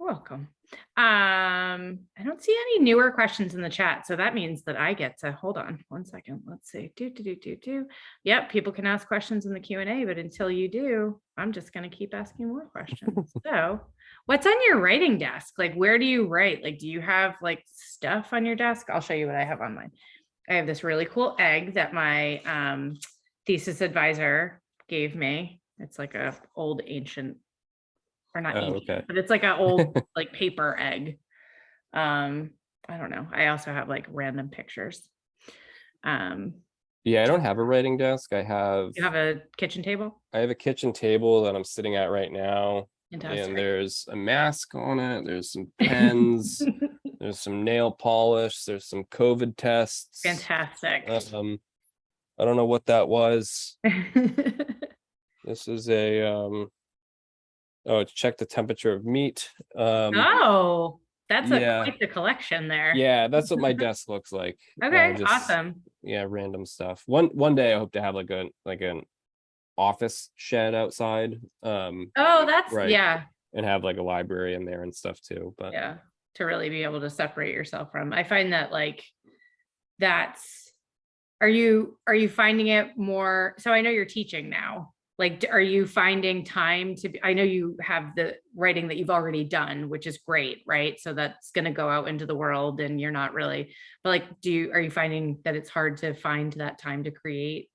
You're welcome. I don't see any newer questions in the chat, so that means that I get to hold on one second. Let's see. Yep, people can ask questions in the Q&A, but until you do, I'm just going to keep asking more questions. So, what's on your writing desk? Like, where do you write? Like, do you have like stuff on your desk? I'll show you what I have on mine. I have this really cool egg that my thesis advisor gave me. It's like a old ancient, or not ancient, but it's like an old like paper egg. I don't know. I also have like random pictures. Yeah, I don't have a writing desk. You have a kitchen table? I have a kitchen table that I'm sitting at right now. Fantastic. And there's a mask on it. There's some pens. There's some nail polish. There's some COVID tests. Fantastic. I don't know what that was. This is a check the temperature of meat. That's quite the collection there. Yeah, that's what my desk looks like. Okay, awesome. Yeah, random stuff. One day I hope to have like an office shed outside. That's right. And have like a library in there and stuff too. But to really be able to separate yourself from. I find that like are you finding it more? So I know you're teaching now. Like, are you finding time I know you have the writing that you've already done, which is great, right? So that's going to go out into the world and you're not really, but like, are you finding that it's hard to find that time to create?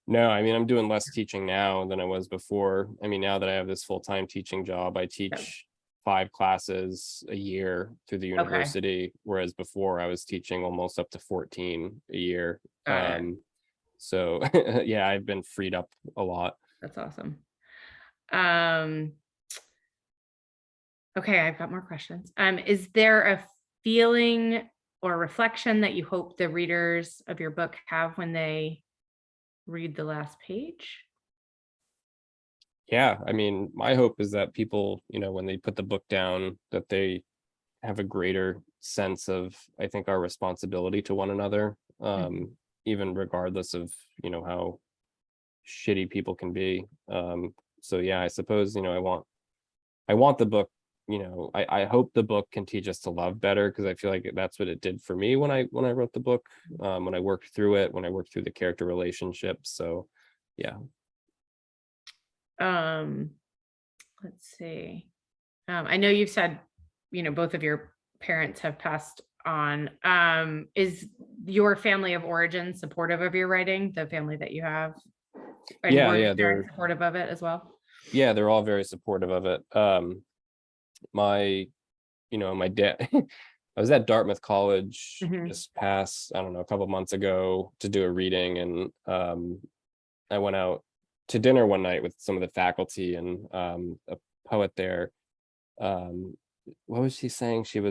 No, I mean, I'm doing less teaching now than I was before. I mean, now that I have this full-time teaching job, I teach 5 classes a year through the university, whereas before I was teaching almost up to 14 a year. So yeah, I've been freed up a lot. That's awesome. Okay, I've got more questions. Is there a feeling or reflection that you hope the readers of your book have when they read the last page? Yeah, I mean, my hope is that people, when they put the book down, that they have a greater sense of, I think, our responsibility to one another, even regardless of, how shitty people can be. So yeah, I suppose, I want the book, I hope the book can teach us to love better, because I feel like that's what it did for me when I wrote the book, when I worked through it, when I worked through the character relationships. So yeah. Let's see. I know you've said, both of your parents have passed on. Is your family of origin supportive of your writing, the family that you have? And Yeah, were yeah, your parents supportive of it as well? yeah, they're all very supportive of it. My dad, I was at Dartmouth College Mhm. this past, I don't know, a couple months ago to do a reading, and I went out to dinner one night with some of the faculty, and a poet there. What was she saying? She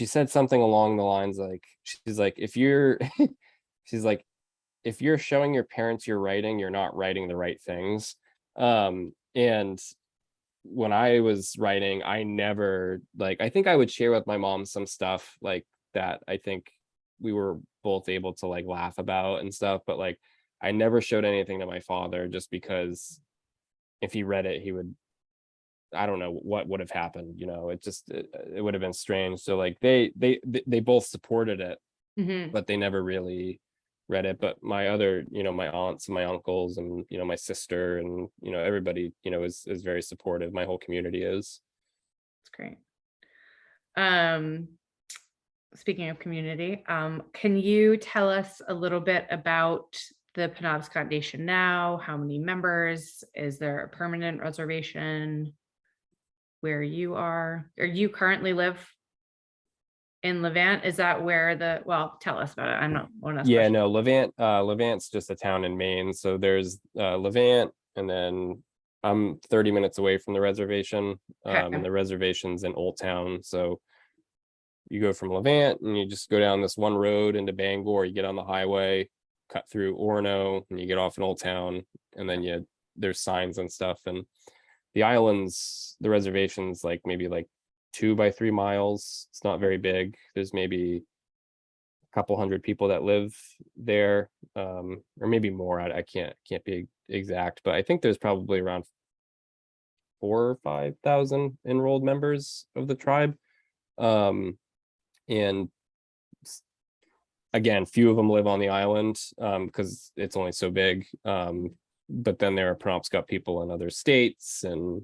said something along the lines like, she's like, if you're she's like, if you're showing your parents you're writing, you're not writing the right things. And when I was writing, I never, like, I think I would share with my mom some stuff like that. I think we were both able to like laugh about and stuff, but like I never showed anything to my father, just because if he read it, he would, I don't know what would have happened, it would have been strange. So like they both supported it, Mhm. but they never really read it. But my other, my aunts and my uncles and, my sister and, everybody, is very supportive. My whole community is. That's great. Um, Speaking of community, can you tell us a little bit about the Penobscot Nation now? How many members? Is there a permanent reservation where you are? Or you currently live in Levant? Is that where well, tell us about it. I'm not one of Yeah, no, Levant's just a town in Maine. So there's Levant, and then I'm 30 minutes away from the reservation. And the reservation's in Old Town. So you go from Levant and you just go down this one road into Bangor, you get on the highway, cut through Orono, and you get off in Old Town, and then there's signs and stuff. And the islands, the reservation's like maybe like 2 by 3 miles. It's not very big. There's maybe a couple hundred people that live there, or maybe more. I can't be exact, but I think there's probably around 4,000 or 5,000 enrolled members of the tribe. And again, few of them live on the island, because it's only so big. But then there are Penobscot people in other states and,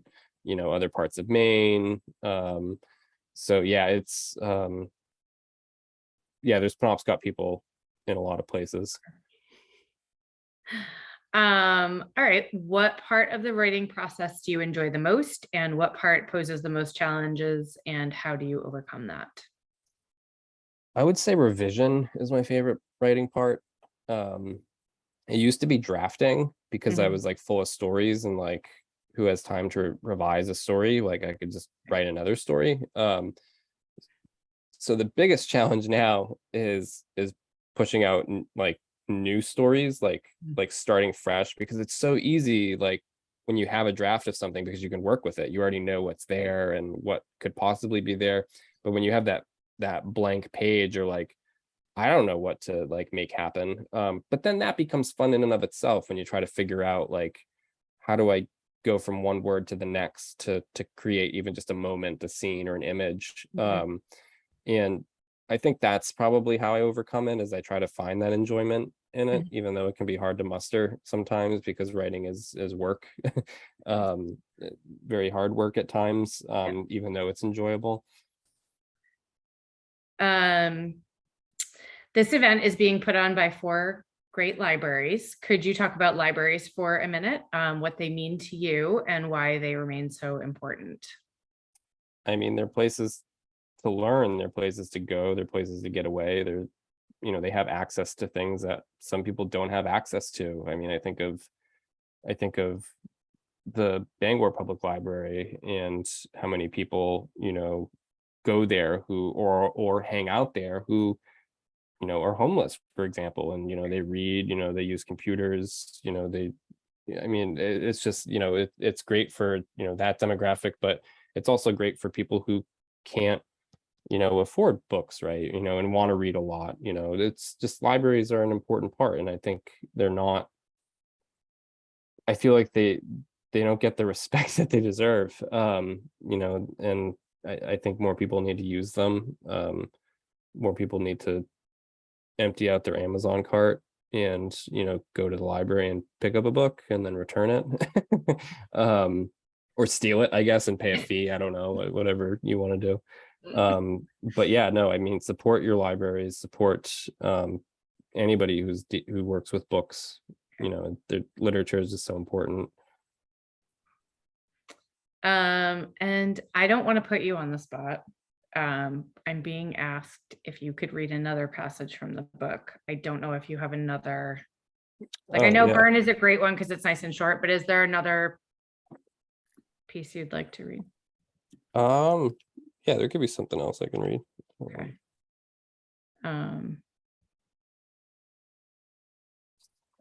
other parts of Maine. So yeah, it's there's Penobscot people in a lot of places. All right. What part of the writing process do you enjoy the most, and what part poses the most challenges, and how do you overcome that? I would say revision is my favorite writing part. It used to be drafting, because I was like full of stories, and like, who has time to revise a story? Like I could just write another story. So the biggest challenge now is pushing out like new stories, like starting fresh, because it's so easy, like when you have a draft of something, because you can work with it, you already know what's there and what could possibly be there. But when you have that blank page, or like, I don't know what to like make happen. But then that becomes fun in and of itself, when you try to figure out like, how do I go from one word to the next to create even just a moment, a scene, or an image. And I think that's probably how I overcome it, is I try to find that enjoyment in it, even though it can be hard to muster sometimes, because writing is work. Very hard work at times, even though it's enjoyable. This event is being put on by 4 great libraries. Could you talk about libraries for a minute, what they mean to you and why they remain so important? I mean, they're places to learn, they're places to go, they're places to get away. They're, they have access to things that some people don't have access to. I mean, I think of the Bangor Public Library and how many people, go there who or hang out there who, are homeless, for example, and they read, they use computers, it's just, it's great for, that demographic, but it's also great for people who can't, afford books, right, and want to read a lot. It's just, libraries are an important part, and I think they're not, I feel like they don't get the respect that they deserve, and I think more people need to use them. More people need to empty out their Amazon cart and go to the library and pick up a book and then return it. Or steal it, I guess, and pay a fee. I don't know, whatever you want to do. But yeah, no, I mean, support your libraries, support anybody who works with books. The literature is just so important. And I don't want to put you on the spot. I'm being asked if you could read another passage from the book. I don't know if you have another, I know yeah. Burn is a great one because it's nice and short, but is there another piece you'd like to read? Yeah, there could be something else I can read. Okay.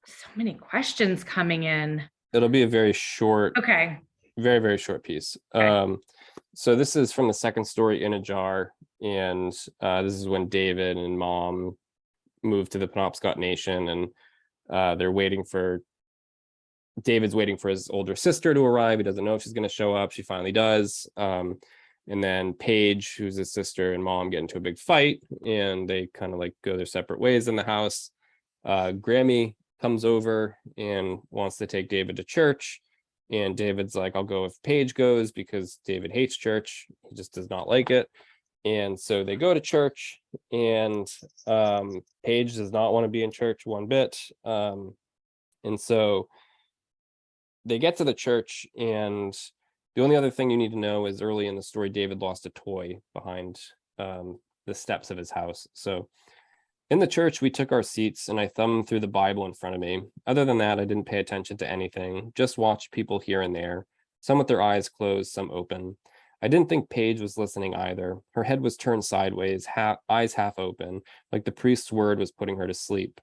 So many questions coming in. It'll be a very short, okay, very, very short piece. Okay. So this is from the second story, In a Jar, and this is when David and Mom moved to the Penobscot Nation, and David's waiting for his older sister to arrive. He doesn't know if she's going to show up. She finally does. And then Paige, who's his sister, and Mom get into a big fight, and they kind of like go their separate ways in the house. Grammy comes over and wants to take David to church. And David's like, I'll go if Paige goes, because David hates church. He just does not like it. And so they go to church, and Paige does not want to be in church one bit. And so they get to the church, and the only other thing you need to know is early in the story, David lost a toy behind the steps of his house. So in the church, we took our seats, and I thumbed through the Bible in front of me. Other than that, I didn't pay attention to anything, just watched people here and there, some with their eyes closed, some open. I didn't think Paige was listening either. Her head was turned sideways, eyes half open, like the priest's word was putting her to sleep.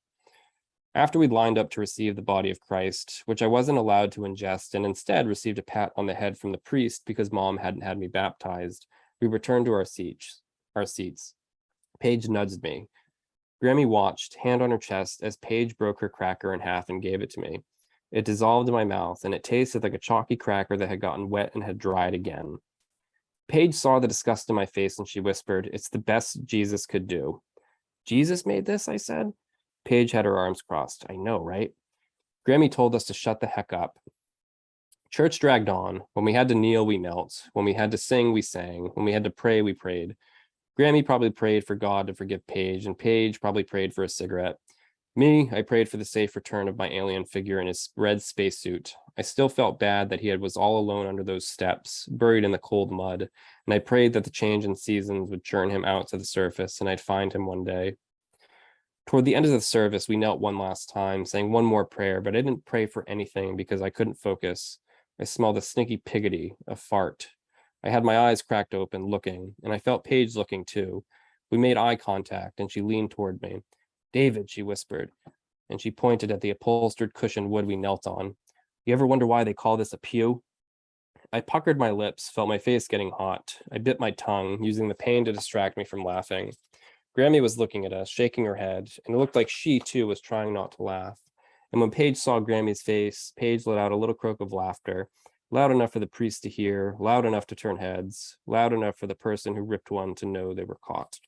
After we'd lined up to receive the body of Christ, which I wasn't allowed to ingest, and instead received a pat on the head from the priest because Mom hadn't had me baptized, we returned to our seats. Paige nudged me. Grammy watched, hand on her chest, as Paige broke her cracker in half and gave it to me. It dissolved in my mouth, and it tasted like a chalky cracker that had gotten wet and had dried again. Paige saw the disgust in my face, and she whispered, "It's the best Jesus could do." "Jesus made this?" I said. Paige had her arms crossed. "I know, right?" Grammy told us to shut the heck up. Church dragged on. When we had to kneel, we knelt. When we had to sing, we sang. When we had to pray, we prayed. Grammy probably prayed for God to forgive Paige, and Paige probably prayed for a cigarette. Me, I prayed for the safe return of my alien figure in his red spacesuit. I still felt bad that he was all alone under those steps, buried in the cold mud, and I prayed that the change in seasons would churn him out to the surface, and I'd find him one day. Toward the end of the service, we knelt one last time, saying one more prayer, but I didn't pray for anything because I couldn't focus. I smelled a sneaky piggity, a fart. I had my eyes cracked open, looking, and I felt Paige looking too. We made eye contact, and she leaned toward me. "David," she whispered, and she pointed at the upholstered cushioned wood we knelt on. "You ever wonder why they call this a pew?" I puckered my lips, felt my face getting hot. I bit my tongue, using the pain to distract me from laughing. Grammy was looking at us, shaking her head, and it looked like she, too, was trying not to laugh. And when Paige saw Grammy's face, Paige let out a little croak of laughter, loud enough for the priest to hear, loud enough to turn heads, loud enough for the person who ripped one to know they were caught.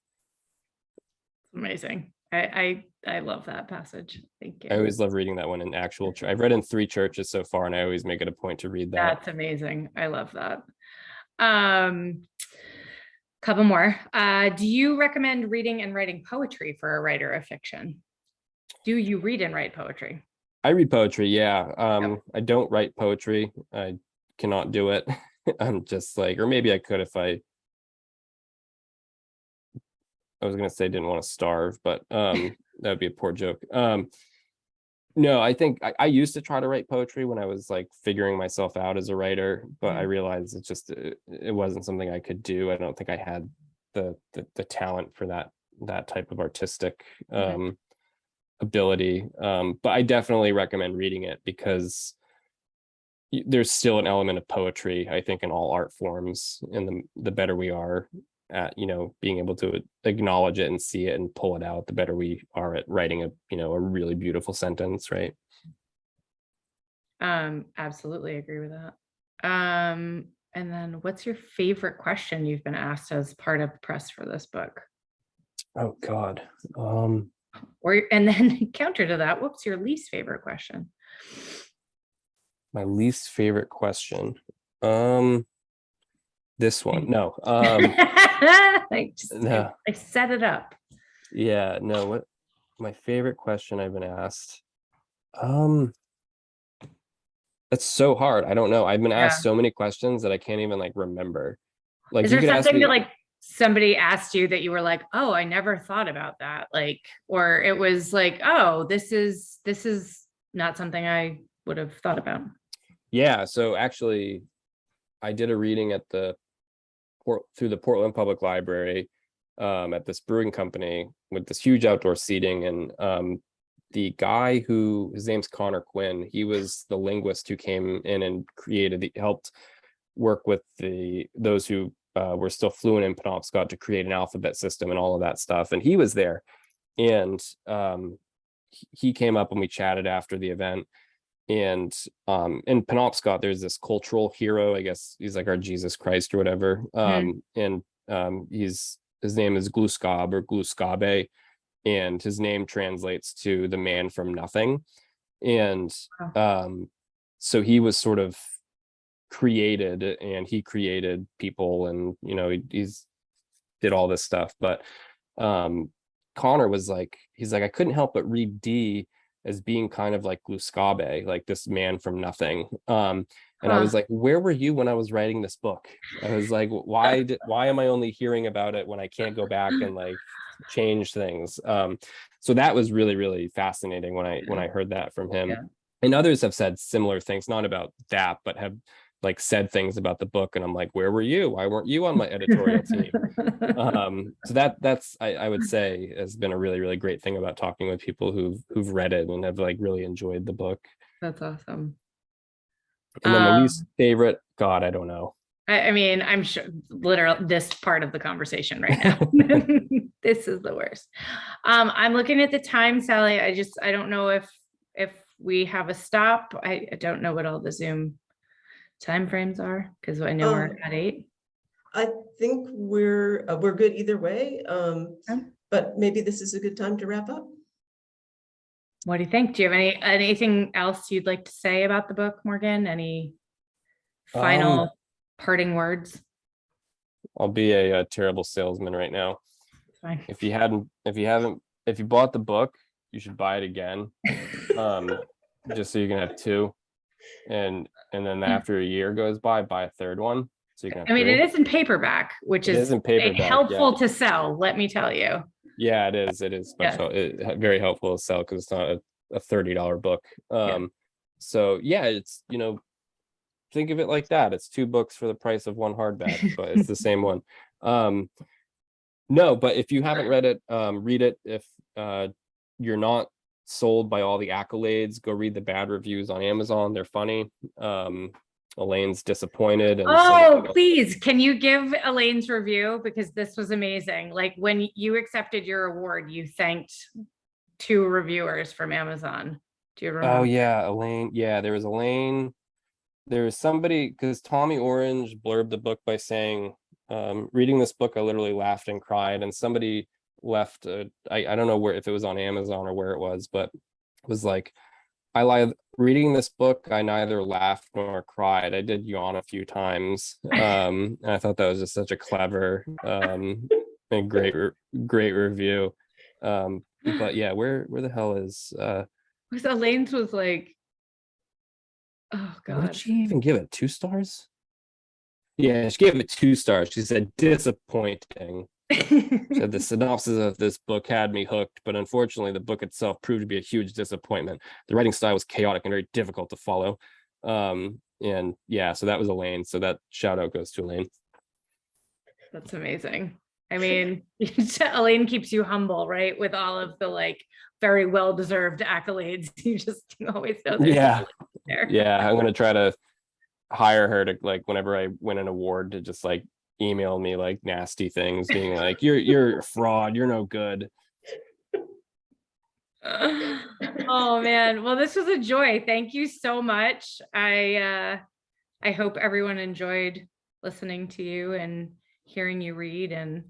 Amazing. I love that passage. Thank you. I always love reading that one in actual church. I've read in 3 churches so far, and I always make it a point to read that. That's amazing. I love that. Couple more. Do you recommend reading and writing poetry for a writer of fiction? Do you read and write poetry? I read poetry, yeah. Yep. I don't write poetry. I cannot do it. I'm just like, or maybe I could if I was gonna say didn't want to starve, but that would be a poor joke. No, I think I used to try to write poetry when I was like figuring myself out as a writer, but I realized it wasn't something I could do. I don't think I had the talent for that type of artistic ability. But I definitely recommend reading it because there's still an element of poetry, I think, in all art forms, and the better we are at, being able to acknowledge it and see it and pull it out, the better we are at writing a really beautiful sentence, right? Absolutely agree with that. And then what's your favorite question you've been asked as part of the press for this book? Oh God. And then counter to that, what's your least favorite question? My least favorite question. This one. No. I set it up. Yeah, no, what my favorite question I've been asked. That's so hard. I don't know. I've been asked so many questions that I can't even like remember. Like, is there something that like somebody asked you that you were like, oh, I never thought about that? Like, or it was like, oh, this is not something I would have thought about. Yeah, so actually I did a reading at through the Portland Public Library at this brewing company with this huge outdoor seating, and the guy his name's Connor Quinn, he was the linguist who came in and helped work with those who were still fluent in Penobscot to create an alphabet system and all of that stuff, and he was there, and he came up and we chatted after the event. And in Penobscot, there's this cultural hero, I guess he's like our Jesus Christ or whatever. And his name is Gluskab or Gluskabe, and his name translates to the man from nothing. And so he was sort of created, and he created people, and he's did all this stuff. But Connor was like, he's like, I couldn't help but read D as being kind of like Gluskabe, like this man from nothing. And I was like, where were you when I was writing this book? I was like, why am I only hearing about it when I can't go back and like change things? So that was really, really fascinating when I heard that from him. Yeah. And others have said similar things, not about that, but have like said things about the book, and I'm like, where were you? Why weren't you on my editorial team? So that's I would say has been a really, really great thing about talking with people who've read it and have like really enjoyed the book. That's awesome. And then the least favorite, God, I don't know. I mean, I'm sure literally this part of the conversation right now. This is the worst. I'm looking at the time, Sally. I don't know if we have a stop. I don't know what all the Zoom timeframes are, because I know we're at 8. I think we're good either way. But maybe this is a good time to wrap up. What do you think? Do you have anything else you'd like to say about the book, Morgan? Any final parting words? I'll be a terrible salesman right now. Fine. If you bought the book, you should buy it again, just so you can have 2, and then after a year goes by, buy a 3rd one. So you can have 3. It is in paperback, which is helpful to sell. Let me tell you. Yeah, it is. It is special. Very helpful to sell because it's not a $30 book. So yeah, it's think of it like that. It's 2 books for the price of 1 hardback, but it's the same one. No, but if you haven't read it, read it. If you're not sold by all the accolades, go read the bad reviews on Amazon. They're funny. Elaine's disappointed. And please, can you give Elaine's review? Because this was amazing. Like when you accepted your award, you thanked 2 reviewers from Amazon. Do you remember? Oh yeah, Elaine. Yeah, there was Elaine. There was somebody, because Tommy Orange blurbed the book by saying, reading this book, I literally laughed and cried. And somebody left, I don't know if it was on Amazon or where it was, but it was like, reading this book, I neither laughed nor cried. I did yawn a few times. And I thought that was just such a clever and great review. But yeah, where the hell is Elaine's was like, oh God. What did she even give it? 2 stars? Yeah, she gave it 2 stars. She said disappointing. Said the synopsis of this book had me hooked, but unfortunately the book itself proved to be a huge disappointment. The writing style was chaotic and very difficult to follow. And yeah, so that was Elaine. So that shout out goes to Elaine. That's amazing. I mean, Elaine keeps you humble, right? With all of the like very well-deserved accolades. You just always know there's Yeah. there. Yeah, I'm gonna try to hire her to, like, whenever I win an award, to just like email me like nasty things, being like, you're a fraud, you're no good. Oh man, well, this was a joy. Thank you so much. I hope everyone enjoyed listening to you and hearing you read and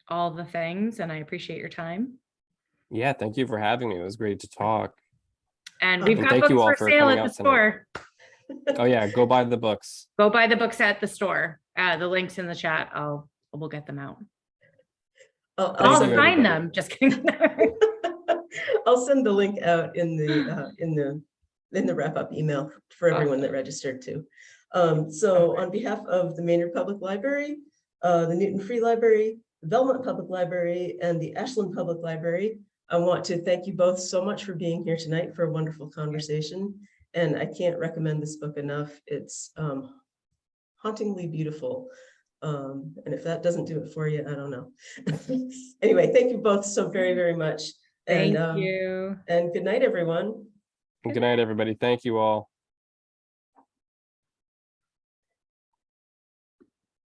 all the things, and I appreciate your time. Yeah, thank you for having me. It was great to talk. And we've And got thank you books all for for sale coming at the out tonight. store. Oh yeah, go buy the books. Go buy the books at the store. The links in the chat. We'll get them out. I'll Thank you, sign everybody. them. Just kidding. I'll send the link out in the wrap-up email for everyone that registered too. So on behalf of the Maynard Public Library, the Newton Free Library, the Belmont Public Library, and the Ashland Public Library, I want to thank you both so much for being here tonight for a wonderful conversation. And I can't recommend this book enough. It's hauntingly beautiful. And if that doesn't do it for you, I don't know. Anyway, thank you both so very, very much. Thank you. And good night, everyone. Good night, everybody. Thank you all.